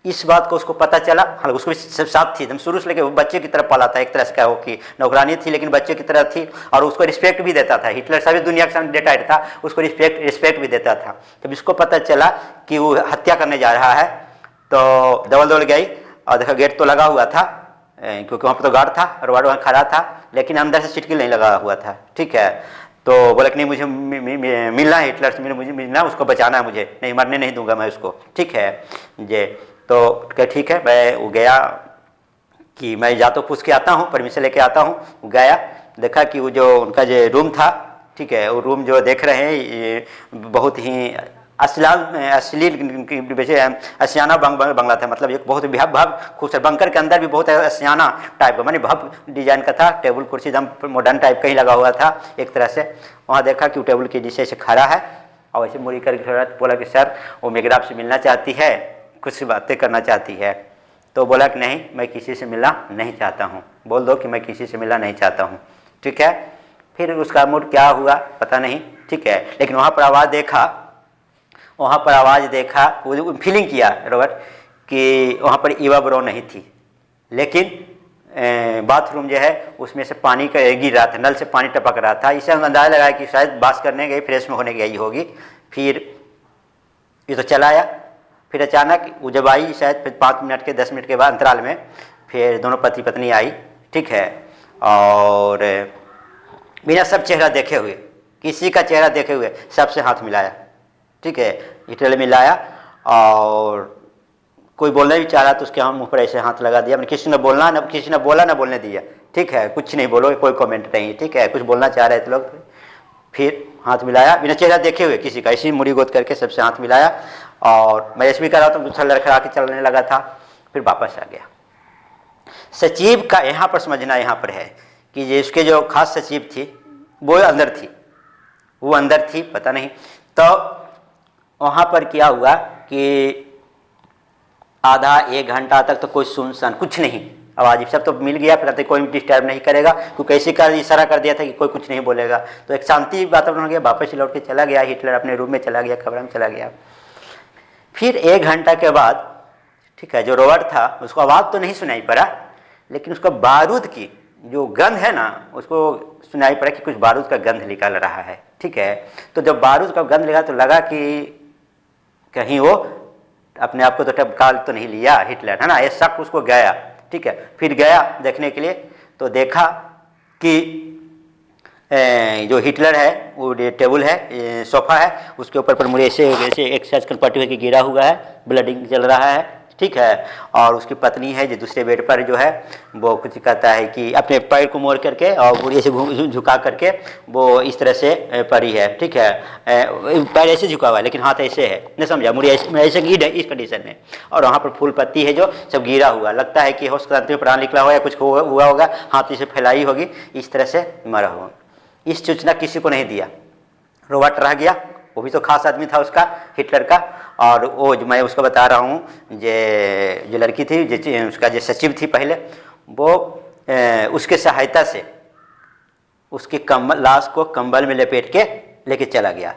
इस बात को उसको पता चला, हाँ उसको भी सब साथ थी, एकदम शुरू से लेकर बच्चे की तरह पाला था, एक तरह से क्या हो कि नौकरानी थी लेकिन बच्चे की तरह थी, और उसको रिस्पेक्ट भी देता था। हिटलर सभी दुनिया के सामने डेटाइड था, उसको रिस्पेक्ट भी देता था। जब इसको पता चला कि वो हत्या करने जा रहा है, तो दौड़ गई, और देखा गेट तो लगा हुआ था, क्योंकि वहाँ पर तो गार्ड था, रॉबर्ट वहाँ खड़ा था, लेकिन अंदर से चिटकी नहीं लगा हुआ था, ठीक है। तो बोला कि नहीं, मुझे मिलना है हिटलर से, मुझे मिलना, उसको बचाना है, मुझे नहीं, मरने नहीं दूंगा मैं उसको, ठीक है जे। तो क्या ठीक है, मैं वो गया कि मैं जा तो पूछ के आता हूँ, परमिशन लेके आता हूँ। गया, देखा कि वो जो उनका जो रूम था, ठीक है, वो रूम जो देख रहे हैं ये बहुत ही अश्लील असियाना बंगला था, मतलब एक बहुत भव्य खूबसूरत, बंकर के अंदर भी बहुत असियाना टाइप का, मानी भव्य डिजाइन का था, टेबल कुर्सी एकदम मॉडर्न टाइप का ही लगा हुआ था एक तरह से। वहाँ देखा कि वो टेबल के नीचे से खड़ा है, और ऐसे मुड़ी करके खड़ा, बोला कि सर वो मेघरा आपसे मिलना चाहती है, कुछ बातें करना चाहती है। तो बोला कि नहीं, मैं किसी से मिलना नहीं चाहता हूँ, बोल दो कि मैं किसी से मिलना नहीं चाहता हूँ, ठीक है। फिर उसका मूड क्या हुआ पता नहीं, ठीक है, लेकिन वहाँ पर आवाज़ देखा, वो फीलिंग किया रॉबर्ट कि वहाँ पर ईवा ब्राउन नहीं थी, लेकिन बाथरूम जो है उसमें से पानी का गिर रहा था, नल से पानी टपक रहा था। इसे हम अंदाजा लगाया कि शायद बास करने गई, फ्रेश में होने गई होगी। फिर ये तो चला आया, फिर अचानक वो जब आई, शायद फिर 5 मिनट के 10 मिनट के बाद अंतराल में फिर दोनों पति पत्नी आई, ठीक है, और बिना सब चेहरा देखे हुए, किसी का चेहरा देखे हुए सबसे हाथ मिलाया, ठीक है, हिटलर मिलाया, और कोई बोलना भी चाह रहा तो उसके मुंह पर ऐसे हाथ लगा दिया। किसी ने बोला ना बोलने दिया, ठीक है, कुछ नहीं बोलो, कोई कमेंट नहीं, ठीक है, कुछ बोलना चाह रहे थे लोग। फिर हाथ मिलाया बिना चेहरा देखे हुए किसी का, ऐसी मुड़ी गोद करके सबसे हाथ मिलाया, और मैं ऐसे भी कर रहा था, दूसरा लड़खड़ा के चलने लगा था, फिर वापस आ गया। सचिव का यहाँ पर समझना यहाँ पर है कि जिसके जो खास सचिव थी वो अंदर थी, पता नहीं। तो वहाँ पर क्या हुआ कि आधा 1 घंटा तक तो कोई सुनसान, कुछ नहीं, आवाज़ सब तो मिल गया, फिर कोई डिस्टर्ब नहीं करेगा, क्योंकि ऐसे का इशारा कर दिया था कि कोई कुछ नहीं बोलेगा। तो एक शांति वातावरण हो गया, वापस लौट के चला गया हिटलर, अपने रूम में चला गया, कमरे में चला गया। फिर 1 घंटा के बाद, ठीक है, जो रॉबर्ट था उसको आवाज़ तो नहीं सुनाई पड़ा, लेकिन उसका बारूद की जो गंध है ना, उसको सुनाई पड़ा कि कुछ बारूद का गंध निकल रहा है, ठीक है। तो जब बारूद का गंध लगा तो लगा कि कहीं वो अपने आप को तो टपकाल तो नहीं लिया हिटलर, है ना, ये शक उसको गया, ठीक है। फिर गया देखने के लिए, तो देखा कि जो हिटलर है वो टेबल है, सोफा है, उसके ऊपर पर मुझे ऐसे एक्सरसाइज कर पट्टी होकर गिरा हुआ है, ब्लडिंग चल रहा है, ठीक है। और उसकी पत्नी है जो दूसरे बेड पर जो है वो कुछ कहता है कि अपने पैर को मोड़ करके और मुड़ी ऐसे झुका करके वो इस तरह से पड़ी है, ठीक है, पैर ऐसे झुका हुआ है लेकिन हाथ ऐसे है, नहीं समझा, मुड़ी ऐसे गिर है इस कंडीशन में, और वहाँ पर फूल पत्ती है जो सब गिरा हुआ, लगता है कि होश क्रांति में प्राण निकला हो या कुछ हुआ होगा, हाथ इसे फैलाई होगी, इस तरह से मरा हुआ। इस सूचना किसी को नहीं दिया, रॉबर्ट रह गया, वो भी तो खास आदमी था उसका, हिटलर का। और वो जो मैं उसको बता रहा हूँ, जो लड़की थी, उसका जो सचिव थी पहले, वो उसके सहायता से उसके लाश को कंबल में लपेट के लेके चला गया।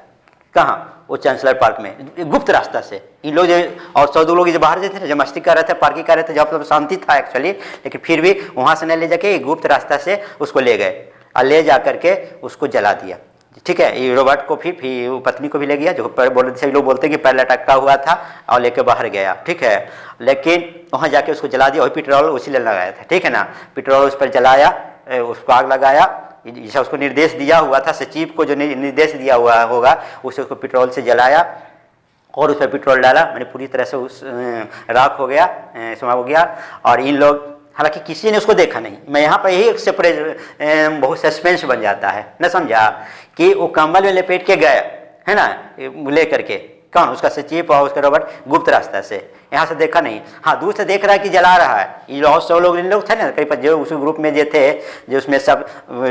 कहाँ? वो चांसलर पार्क में, गुप्त रास्ता से। इन लोग और 100-2 लोग जो बाहर थे, जो मस्ती कर रहे थे, पार्किंग कर रहे थे, जहाँ पर शांति था एक्चुअली, लेकिन फिर भी वहाँ से नहीं ले जाके गुप्त रास्ता से उसको ले गए, और ले जा करके उसको जला दिया, ठीक है। ये रॉबर्ट को फिर पत्नी को भी ले गया, जो सभी लोग बोलते हैं कि पैर लटका हुआ था, और लेके बाहर गया, ठीक है। लेकिन वहाँ जाके उसको जला दिया, वही पेट्रोल उसी ले लगाया था, ठीक है ना, पेट्रोल उस पर जलाया, उसको आग लगाया, जैसा उसको निर्देश दिया हुआ था, सचिव को जो निर्देश दिया हुआ होगा उसे उसको पेट्रोल से जलाया, और उस पर पेट्रोल डाला, मैंने पूरी तरह से उस राख हो गया, समा हो गया। और इन लोग हालांकि किसी ने उसको देखा नहीं। मैं यहाँ पर यही एक सेपरेट बहुत सस्पेंस बन जाता है, न समझा, कि वो कंबल में लपेट के गया है ना, ले करके, कौन, उसका सचिव और उसका रॉबर्ट, गुप्त रास्ता से, यहाँ से देखा नहीं। हाँ, दूर से देख रहा है कि जला रहा है। ये बहुत सौ लोग, इन लोग थे ना करीब, जो उस ग्रुप में जो थे, जो उसमें सब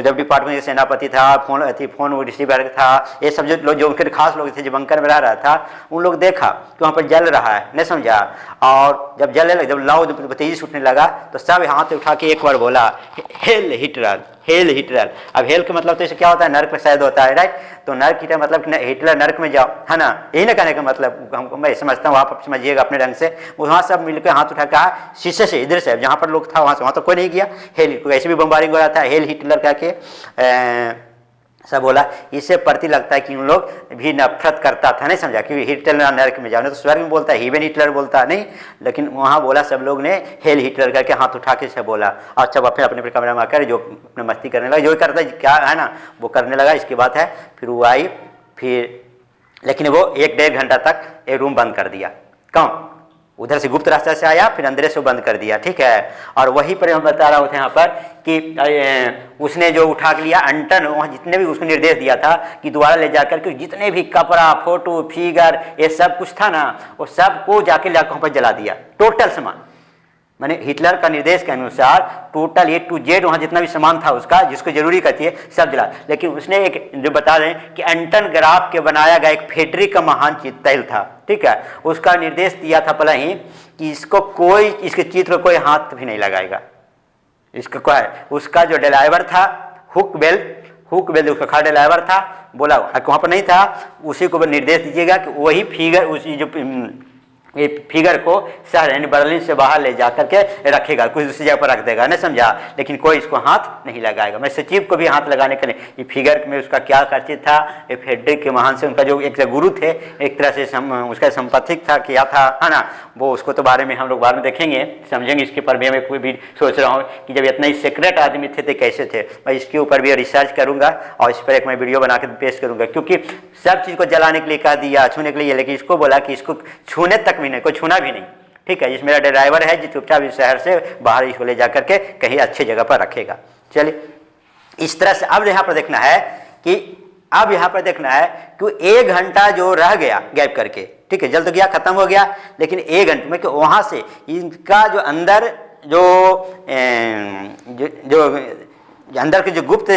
जब डिपार्टमेंट सेनापति था, फोन रिसीवर था, ये सब जो लोग, जो उनके खास लोग थे, जो बंकर में रह रहा था, उन लोग देखा कि वहाँ पर जल रहा है, नहीं समझा। और जब जलने लगा, जब लाओ तेजी छूटने लगा, तो सब हाथ उठा के एक बार बोला, हेल हिटलर, हेल हिटलर। अब हेल का मतलब तो इसे क्या होता है, नर्क में शायद होता है, राइट। तो नर्क हिटलर मतलब कि हिटलर नर्क में जाओ, है ना, यही ना कहने का मतलब। हमको, मैं समझता हूँ, आप समझिएगा अपने ढंग से। वहाँ सब मिलकर हाथ उठा कहा, शीशे से, इधर से, जहाँ पर लोग था वहाँ से, वहाँ तो कोई नहीं गया। हेल, ऐसे भी बम्बारिंग हो रहा था, हेल हिटलर कह के सब बोला। इससे प्रति लगता है कि उन लोग भी नफरत करता था, नहीं समझा, कि हिटलर नर्क में जाओ, नहीं तो स्वर्ग में बोलता है, हीवन हिटलर बोलता नहीं, लेकिन वहाँ बोला सब लोग ने हेल हिटलर करके हाथ उठा के सब बोला। और सब अपने अपने कमरे में आकर जो अपने मस्ती करने लगा, जो करता क्या है ना, वो करने लगा। इसकी बात है, फिर वो आई, फिर लेकिन वो 1-1.5 घंटा तक ये रूम बंद कर दिया। कौन, उधर से गुप्त रास्ता से आया, फिर अंदर से बंद कर दिया, ठीक है। और वहीं पर हम बता रहा हूँ यहाँ पर कि उसने जो उठा के लिया अंटन, वहाँ जितने भी उसको निर्देश दिया था कि दोबारा ले जाकर के जितने भी कपड़ा, फोटो, फिगर, ये सब कुछ था ना, वो सब को जाके लाकर वहाँ पर जला दिया, टोटल सामान। मैंने हिटलर का निर्देश के अनुसार टोटल A to Z वहाँ जितना भी सामान था उसका, जिसको जरूरी कहती है, सब जला। लेकिन उसने एक जो बता दें कि एंटन ग्राफ के बनाया गया एक फेडरिक का महान तैल था, ठीक है, उसका निर्देश दिया था पहले ही कि इसको कोई, इसके चित्र को कोई हाथ भी नहीं लगाएगा। इसका क्या है, उसका जो ड्राइवर था हुक बेल्ट उसका खड़ा ड्राइवर था, बोला वहाँ पर नहीं था, उसी को निर्देश दीजिएगा कि वही फिगर, उसी जो ये फिगर को शहर यानी बर्लिन से बाहर ले जा करके रखेगा, कुछ दूसरी जगह पर रख देगा, नहीं समझा, लेकिन कोई इसको हाथ नहीं लगाएगा। मैं सचिव को भी हाथ लगाने के लिए, ये फिगर में उसका क्या खर्चित था, ये फेडरिक के महान से उनका जो एक गुरु थे, एक तरह से उसका संपत्तिक था, किया था, है ना, वो उसको तो बारे में हम लोग बाद में देखेंगे, समझेंगे। इसके ऊपर भी मैं कोई भी सोच रहा हूँ कि जब इतना ही सीक्रेट आदमी थे तो कैसे थे। मैं इसके ऊपर भी रिसर्च करूँगा और इस पर एक मैं वीडियो बना के पेश करूँगा, क्योंकि सब चीज़ को जलाने के लिए कह दिया, छूने के लिए, लेकिन इसको बोला कि इसको छूने तक भी नहीं, कोई छूना भी नहीं, ठीक है। जिस मेरा ड्राइवर है जो चुपचाप इस शहर से बाहर इसको ले जा करके कहीं अच्छी जगह पर रखेगा। चलिए, इस तरह से अब यहाँ पर देखना है कि कि 1 घंटा जो रह गया गैप करके, ठीक है, जल तो गया, खत्म हो गया, लेकिन 1 घंटे में कि वहाँ से इनका जो अंदर जो अंदर के जो गुप्त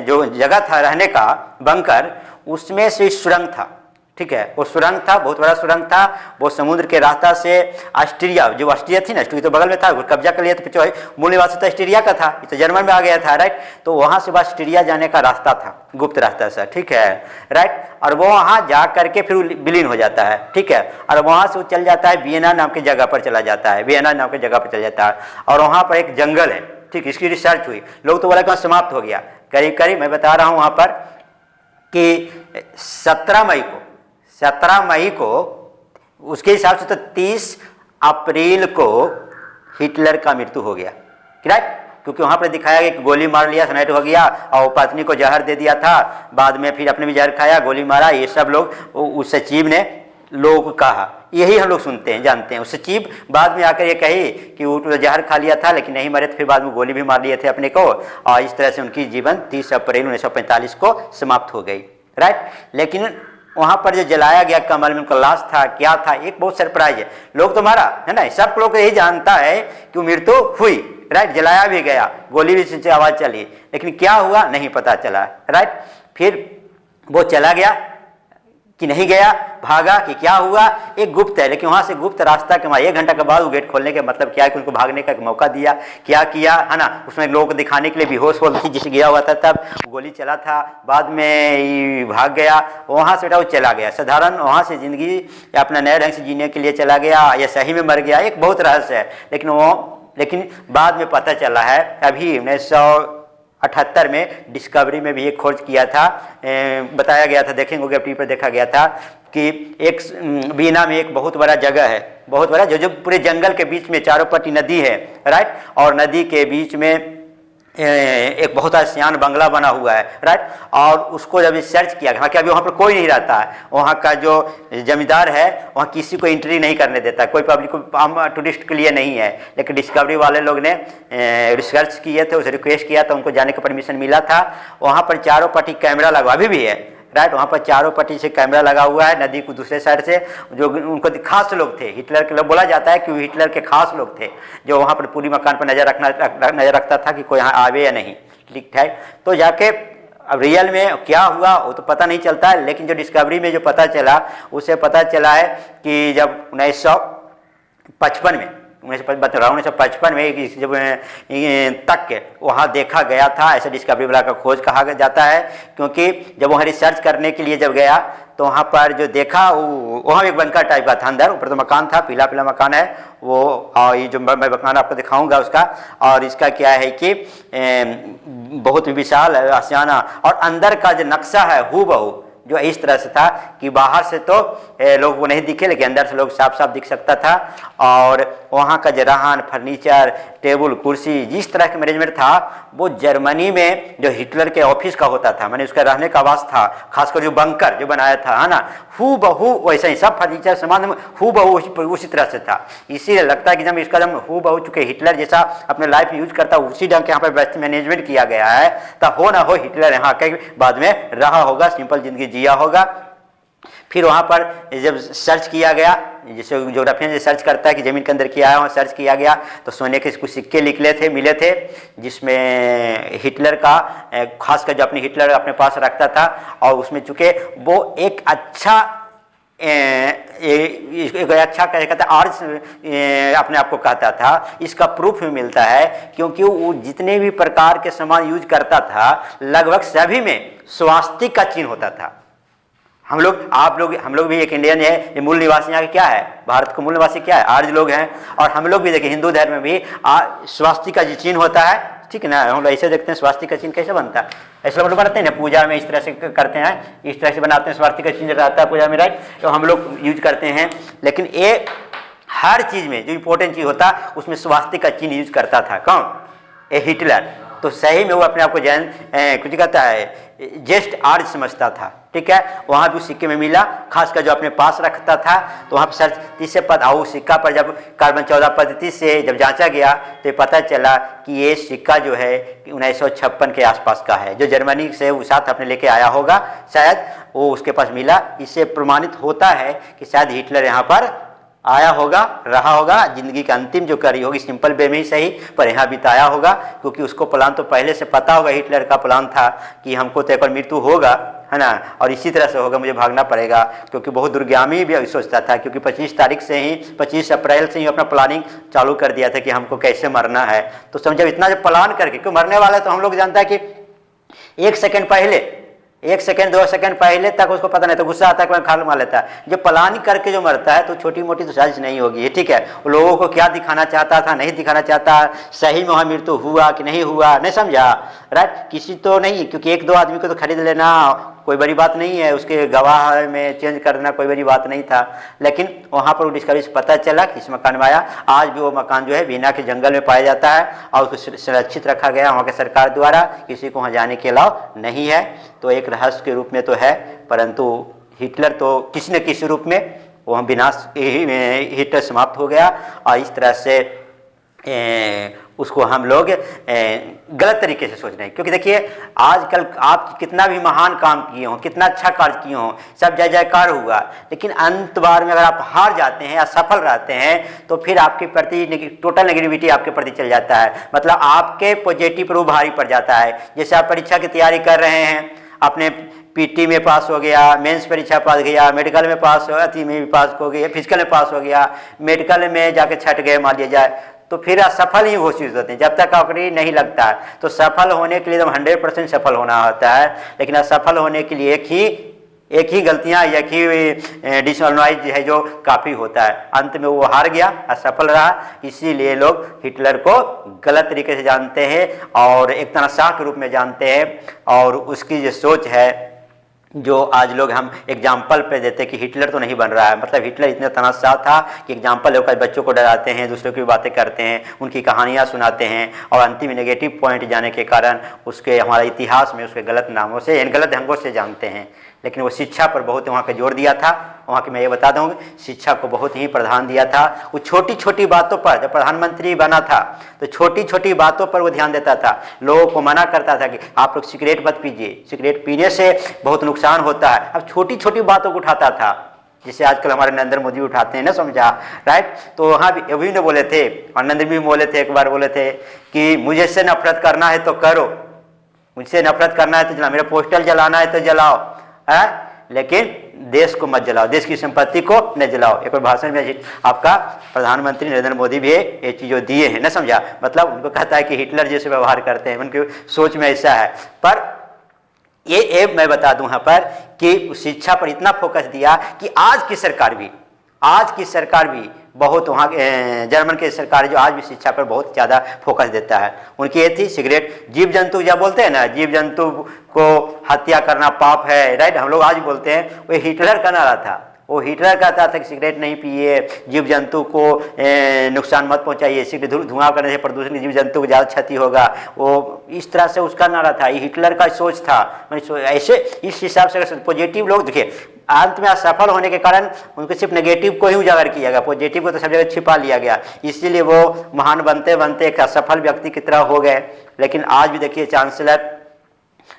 जो जगह था रहने का बंकर, उसमें से सुरंग था, ठीक है, वो सुरंग था, बहुत बड़ा सुरंग था। वो समुद्र के रास्ता से ऑस्ट्रिया, जो ऑस्ट्रिया थी ना, ऑस्ट्रिया तो बगल में था, वो कब्जा कर लिया था, मूल निवासी तो ऑस्ट्रिया का था, ये तो जर्मन में आ गया था, राइट। तो वहाँ से ऑस्ट्रिया जाने का रास्ता था, गुप्त रास्ता से, ठीक है, राइट। और वो वहाँ जा करके फिर विलीन हो जाता है, ठीक है, और वहाँ से वो चल जाता है वियना नाम की जगह पर चला जाता है, वियना नाम की जगह पर चला जाता है। और वहाँ पर एक जंगल है, ठीक, इसकी रिसर्च हुई, लोग तो बोला कहाँ समाप्त हो गया, करीब करीब मैं बता रहा हूँ वहाँ पर कि 17 मई को उसके हिसाब से तो 30 अप्रैल को हिटलर का मृत्यु हो गया, राइट, क्योंकि वहाँ पर दिखाया गया कि गोली मार लिया, सनाइट हो गया, और पत्नी को जहर दे दिया था, बाद में फिर अपने भी जहर खाया, गोली मारा, ये सब लोग उस सचिव ने लोग को कहा, यही हम लोग सुनते हैं, जानते हैं। उस सचिव बाद में आकर ये कही कि वो तो जहर खा लिया था लेकिन नहीं मरे, तो फिर बाद में गोली भी मार लिए थे अपने को, और इस तरह से उनकी जीवन 30 अप्रैल 1945 को समाप्त हो गई, राइट। लेकिन वहाँ पर जो जलाया गया कमल में उनका लाश था, क्या था, एक बहुत सरप्राइज है। लोग तो मारा है ना, सब लोग यही जानता है कि मृत्यु हुई, राइट, जलाया भी गया, गोली भी से आवाज़ चली, लेकिन क्या हुआ नहीं पता चला, राइट। फिर वो चला गया कि नहीं गया, भागा कि क्या हुआ, एक गुप्त है, लेकिन वहाँ से गुप्त रास्ता के 1 घंटा के बाद वो गेट खोलने के मतलब क्या है कि उनको भागने का मौका दिया, क्या किया, है ना, उसमें लोगों को दिखाने के लिए बेहोश हो गई, जिसे गया हुआ था तब गोली चला था, बाद में भाग गया वहाँ से, बेटा वो चला गया साधारण, वहाँ से ज़िंदगी अपना नए ढंग से जीने के लिए चला गया या सही में मर गया, एक बहुत रहस्य है। लेकिन बाद में पता चला है, अभी 1978 में डिस्कवरी में भी एक खोज किया था, बताया गया था, देखेंगे टीवी पर देखा गया था कि एक बीना में एक बहुत बड़ा जगह है, बहुत बड़ा, जो पूरे जंगल के बीच में चारों पट्टी नदी है, राइट, और नदी के बीच में एक बहुत आसियान बंगला बना हुआ है, राइट। और उसको जब सर्च किया, हालांकि अभी वहाँ पर कोई नहीं रहता है, वहाँ का जो जमींदार है वहाँ किसी को एंट्री नहीं करने देता, कोई पब्लिक को, हम टूरिस्ट के लिए नहीं है। लेकिन डिस्कवरी वाले लोग ने रिसर्च किए थे, उसे रिक्वेस्ट किया था, उनको जाने का परमिशन मिला था। वहाँ पर चारों पट्टी कैमरा लगा, अभी भी है, राइट। वहाँ पर चारों पट्टी से कैमरा लगा हुआ है, नदी को दूसरे साइड से। जो उनको खास लोग थे, हिटलर के लोग, बोला जाता है कि हिटलर के खास लोग थे जो वहाँ पर पूरी मकान पर नजर रखता था कि कोई यहाँ आवे या नहीं, ठीक है। तो जाके अब रियल में क्या हुआ वो तो पता नहीं चलता है, लेकिन जो डिस्कवरी में जो पता चला, उसे पता चला है कि जब 1955 में 1955 में जब तक वहाँ देखा गया था, ऐसा डिस्कवरी वाला का खोज कहा जाता है। क्योंकि जब वहाँ रिसर्च करने के लिए जब गया तो वहाँ पर जो देखा वहाँ एक बंकर टाइप का था, अंदर ऊपर तो मकान था, पीला पीला मकान है वो। और ये जो मैं मकान आपको दिखाऊंगा उसका, और इसका क्या है कि बहुत विशाल आशियाना, और अंदर का जो नक्शा है हूबहू जो इस तरह से था कि बाहर से तो लोग वो नहीं दिखे, लेकिन अंदर से लोग साफ साफ दिख सकता था। और वहाँ का जो रहन, फर्नीचर, टेबल, कुर्सी, जिस तरह का मैनेजमेंट था वो जर्मनी में जो हिटलर के ऑफिस का होता था, मैंने उसका रहने का आवास था, खासकर जो बंकर जो बनाया था, है ना, हूबहू वैसा ही सब फर्नीचर सामान हूबहू उसी तरह से था। इसीलिए लगता है कि जब इसका जब हूबहू, चूंकि हिटलर जैसा अपने लाइफ यूज करता उसी ढंग के यहाँ पर मैनेजमेंट किया गया है, तब हो ना हो हिटलर यहाँ के बाद में रहा होगा, सिंपल जिंदगी जिया होगा। फिर वहाँ पर जब सर्च किया गया, जैसे ज्योग्राफी में सर्च करता है कि ज़मीन के अंदर क्या है, वहाँ सर्च किया गया तो सोने के कुछ सिक्के मिले थे जिसमें हिटलर का खासकर जो अपने हिटलर अपने पास रखता था, और उसमें चूँकि वो एक अच्छा कहता आर्ट्स अपने आप को कहता था, इसका प्रूफ भी मिलता है क्योंकि वो जितने भी प्रकार के सामान यूज करता था लगभग सभी में स्वास्तिक का चिन्ह होता था। हम लोग भी एक इंडियन है, ये मूल निवासी यहाँ के क्या है, भारत के मूल निवासी क्या है, आर्य लोग हैं। और हम लोग भी देखिए हिंदू धर्म में भी स्वास्तिक का चिन्ह होता है, ठीक है ना। हम लोग ऐसे देखते हैं स्वास्तिक का चिन्ह कैसे बनता है, ऐसे लोग बनाते हैं ना, पूजा में इस तरह से करते हैं, इस तरह से बनाते हैं, स्वास्तिक का चिन्ह रहता है पूजा में, राइट। तो हम लोग यूज करते हैं, लेकिन ये हर चीज में जो इंपॉर्टेंट चीज होता है उसमें स्वास्तिक का चिन्ह यूज करता था। कौन? ये हिटलर। तो सही में वो अपने आप को जैन कुछ कहता है जेस्ट आर्य समझता था, ठीक है। वहाँ भी उस सिक्के में मिला, खासकर जो अपने पास रखता था, तो वहाँ पर सर्च तीसरे पद आओ सिक्का पर जब कार्बन 14 पद्धति से जब जांचा गया तो ये पता चला कि ये सिक्का जो है 1956 के आसपास का है, जो जर्मनी से वो साथ अपने लेके आया होगा, शायद वो उसके पास मिला। इससे प्रमाणित होता है कि शायद हिटलर यहाँ पर आया होगा, रहा होगा, जिंदगी का अंतिम जो करी होगी सिंपल वे में ही सही, पर यहाँ बिताया होगा, क्योंकि उसको प्लान तो पहले से पता होगा, हिटलर का प्लान था कि हमको तो एक बार मृत्यु होगा, है ना, और इसी तरह से होगा, मुझे भागना पड़ेगा, क्योंकि बहुत दुर्गामी भी सोचता था, क्योंकि 25 अप्रैल से ही अपना प्लानिंग चालू कर दिया था कि हमको कैसे मरना है। तो समझो इतना जब प्लान करके, क्यों मरने वाला है तो हम लोग जानता है कि 1 सेकंड पहले, 1 सेकंड 2 सेकंड पहले तक उसको पता नहीं था, गुस्सा आता है कि मैं खाल मार लेता है। जो प्लान करके जो मरता है तो छोटी मोटी तो साजिश नहीं होगी, ठीक है। लोगों को क्या दिखाना चाहता था, नहीं दिखाना चाहता, सही में वहाँ मृत्यु हुआ कि नहीं हुआ, नहीं समझा, राइट। किसी तो नहीं, क्योंकि 1-2 आदमी को तो खरीद लेना कोई बड़ी बात नहीं है, उसके गवाह में चेंज कर देना कोई बड़ी बात नहीं था। लेकिन वहाँ पर वो डिस्कवरी से पता चला कि इस मकान में आया। आज भी वो मकान जो है बीना के जंगल में पाया जाता है और उसको सुरक्षित रखा गया वहाँ के सरकार द्वारा, किसी को वहाँ जाने के अलाव नहीं है। तो एक रहस्य के रूप में तो है, परंतु हिटलर तो किसी न किसी रूप में वहाँ विनाश, हिटलर समाप्त हो गया। और इस तरह से उसको हम लोग गलत तरीके से सोच रहे हैं, क्योंकि देखिए आजकल आप कितना भी महान काम किए हों, कितना अच्छा कार्य किए हों, सब जय जयकार हुआ, लेकिन अंत बार में अगर आप हार जाते हैं, असफल रहते हैं, तो फिर आपके प्रति टोटल नेगेटिविटी आपके प्रति चल जाता है, मतलब आपके पॉजिटिव पर भारी पड़ जाता है। जैसे आप परीक्षा की तैयारी कर रहे हैं, आपने पीटी में पास हो गया, मेंस परीक्षा पास गया, मेडिकल में पास हो, अति में भी पास हो गया, फिजिकल में पास हो गया, मेडिकल में जाके छट गए मान लिया जाए, तो फिर असफल ही घोषित होते हैं जब तक नौकरी नहीं लगता है। तो सफल होने के लिए तो 100% सफल होना होता है, लेकिन असफल होने के लिए एक ही गलतियां, एक ही डिसऑर्गेनाइज है जो काफ़ी होता है। अंत में वो हार गया, असफल रहा, इसीलिए लोग हिटलर को गलत तरीके से जानते हैं और एक तानाशाह के रूप में जानते हैं। और उसकी जो सोच है जो आज लोग हम एग्जाम्पल पे देते कि हिटलर तो नहीं बन रहा है, मतलब हिटलर इतना तनाशाह था कि एग्जाम्पल होकर बच्चों को डराते हैं, दूसरों की बातें करते हैं, उनकी कहानियाँ सुनाते हैं और अंतिम नेगेटिव पॉइंट जाने के कारण उसके हमारे इतिहास में उसके गलत नामों से इन गलत ढंगों से जानते हैं। लेकिन वो शिक्षा पर बहुत वहाँ पे जोर दिया था। वहाँ की मैं ये बता दूँ, शिक्षा को बहुत ही प्राधान्य दिया था। वो छोटी छोटी बातों पर, जब प्रधानमंत्री बना था तो छोटी छोटी बातों पर वो ध्यान देता था। लोगों को मना करता था कि आप लोग सिगरेट मत पीजिए, सिगरेट पीने से बहुत नुकसान होता है। अब छोटी छोटी बातों को उठाता था, जिसे आजकल हमारे नरेंद्र मोदी उठाते हैं ना, समझा, राइट। तो वहाँ भी अभी ने बोले थे और नरेंद्र भी बोले थे, एक बार बोले थे कि मुझे से नफरत करना है तो करो, मुझसे नफरत करना है तो जलाओ, मेरा पोस्टर जलाना है तो जलाओ, है, लेकिन देश को मत जलाओ, देश की संपत्ति को न जलाओ। एक भाषण में आपका प्रधानमंत्री नरेंद्र मोदी भी ये चीज़ों दिए हैं ना, समझा। मतलब उनको कहता है कि हिटलर जैसे व्यवहार करते हैं, उनकी सोच में ऐसा है। पर ये मैं बता दूं यहाँ पर कि शिक्षा पर इतना फोकस दिया कि आज की सरकार भी बहुत, वहाँ जर्मन की सरकार जो आज भी शिक्षा पर बहुत ज़्यादा फोकस देता है। उनकी ये थी सिगरेट, जीव जंतु जब बोलते हैं ना, जीव जंतु को हत्या करना पाप है, राइट, हम लोग आज बोलते हैं, वो हिटलर का नारा था। वो हिटलर कहता था कि सिगरेट नहीं पिए, जीव जंतु को नुकसान मत पहुंचाइए, सिगरेट धुआं करने से प्रदूषण जीव जंतु को ज़्यादा क्षति होगा। वो इस तरह से उसका नारा था, ये हिटलर का सोच था। ऐसे इस हिसाब से पॉजिटिव लोग, देखिए अंत में असफल होने के कारण उनको सिर्फ नेगेटिव को ही उजागर किया गया, पॉजिटिव को तो सब जगह छिपा लिया गया। इसीलिए वो महान बनते बनते एक असफल व्यक्ति की तरह हो गए। लेकिन आज भी देखिए चांसलर,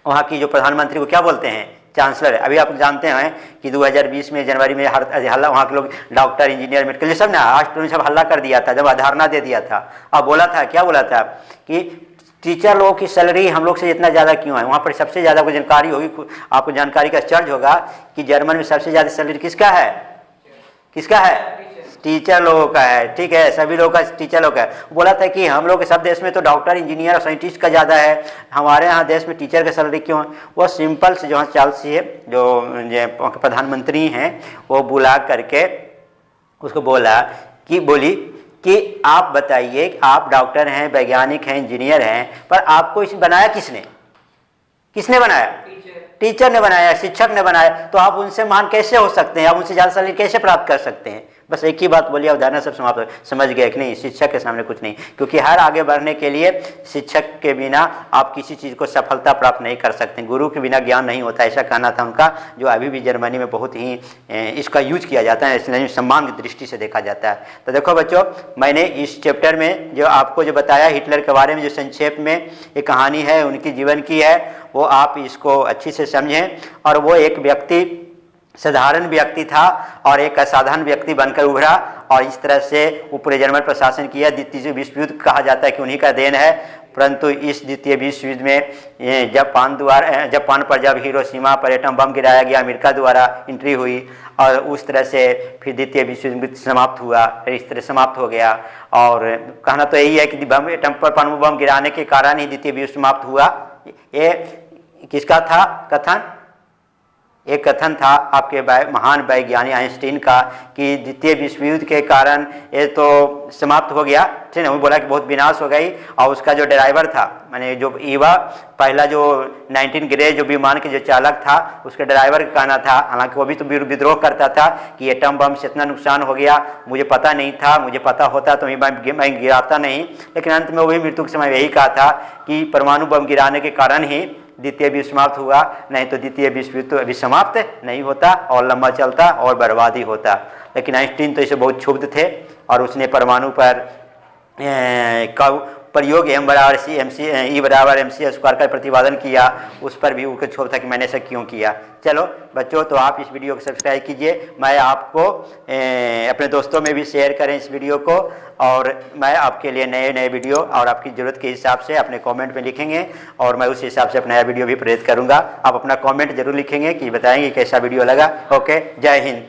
वहाँ की जो प्रधानमंत्री को क्या बोलते हैं, चांसलर। अभी आप जानते हैं कि 2020 में जनवरी में हल्ला, वहाँ के लोग डॉक्टर, इंजीनियर, मेडिकल, ये सब ना राष्ट्र में सब हल्ला कर दिया था, जब अवधारणा दे दिया था। अब बोला था, क्या बोला था कि टीचर लोगों की सैलरी हम लोग से इतना ज़्यादा क्यों है। वहाँ पर सबसे ज़्यादा कोई जानकारी होगी, आपको जानकारी का चर्च होगा कि जर्मन में सबसे ज़्यादा सैलरी किसका है, किसका है, टीचर लोगों का है, ठीक है, सभी लोगों का टीचर लोग का है। बोला था कि हम लोग के सब देश में तो डॉक्टर, इंजीनियर और साइंटिस्ट का ज़्यादा है, हमारे यहाँ देश में टीचर का सैलरी क्यों है। वो सिंपल से जो चाल सी है, जो प्रधानमंत्री हैं वो बुला करके उसको बोली कि आप बताइए, आप डॉक्टर हैं, वैज्ञानिक हैं, इंजीनियर हैं, पर आपको इसे बनाया किसने बनाया, टीचर ने बनाया, शिक्षक ने बनाया, तो आप उनसे महान कैसे हो सकते हैं, आप उनसे ज़्यादा सैलरी कैसे प्राप्त कर सकते हैं। बस एक ही बात बोली, अवधारणा सब समाप्त, समझ गए कि नहीं, शिक्षक के सामने कुछ नहीं। क्योंकि हर आगे बढ़ने के लिए शिक्षक के बिना आप किसी चीज़ को सफलता प्राप्त नहीं कर सकते, गुरु के बिना ज्ञान नहीं होता, ऐसा कहना था उनका, जो अभी भी जर्मनी में बहुत ही इसका यूज किया जाता है, इसलिए सम्मान की दृष्टि से देखा जाता है। तो देखो बच्चों, मैंने इस चैप्टर में जो आपको जो बताया हिटलर के बारे में, जो संक्षेप में ये कहानी है उनकी जीवन की है, वो आप इसको अच्छी से समझें। और वो एक व्यक्ति, साधारण व्यक्ति था और एक असाधारण व्यक्ति बनकर उभरा और इस तरह से वो पूरे जर्मन प्रशासन किया। द्वितीय विश्व युद्ध कहा जाता है कि उन्हीं का देन है, परंतु इस द्वितीय विश्व युद्ध में जापान पर जब हिरोशिमा पर एटम बम गिराया गया, अमेरिका द्वारा एंट्री हुई और उस तरह से फिर द्वितीय विश्व युद्ध समाप्त हुआ, इस तरह समाप्त हो गया। और कहना तो यही है कि एटम पर परमाणु बम गिराने के कारण ही द्वितीय विश्व समाप्त हुआ। ये किसका था कथन, एक कथन था आपके महान वैज्ञानिक आइंस्टीन का कि द्वितीय विश्व युद्ध के कारण ये तो समाप्त हो गया, ठीक है। वो बोला कि बहुत विनाश हो गई। और उसका जो ड्राइवर था, माने जो ईवा पहला जो 19 ग्रे जो विमान के जो चालक था, उसके ड्राइवर का कहना था, हालांकि वो भी तो विद्रोह करता था कि एटम बम से इतना नुकसान हो गया, मुझे पता नहीं था, मुझे पता होता तो मैं गिराता नहीं। लेकिन अंत में वही मृत्यु के समय यही कहा था कि परमाणु बम गिराने के कारण ही द्वितीय विश्व समाप्त हुआ, नहीं तो द्वितीय विश्व युद्ध तो अभी समाप्त नहीं होता और लंबा चलता और बर्बादी होता। लेकिन आइंस्टीन तो इसे बहुत क्षुब्ध थे और उसने परमाणु पर का प्रयोग M बराबर E बराबर MC स्क्वायर का प्रतिपादन किया, उस पर भी उनको क्षोभ था कि मैंने ऐसा क्यों किया। चलो बच्चों, तो आप इस वीडियो को सब्सक्राइब कीजिए, मैं आपको अपने दोस्तों में भी शेयर करें इस वीडियो को, और मैं आपके लिए नए वीडियो और आपकी ज़रूरत के हिसाब से अपने कमेंट में लिखेंगे और मैं उस हिसाब से अपना नया वीडियो भी प्रेरित करूँगा। आप अपना कमेंट जरूर लिखेंगे कि बताएंगे कैसा वीडियो लगा। ओके, जय हिंद।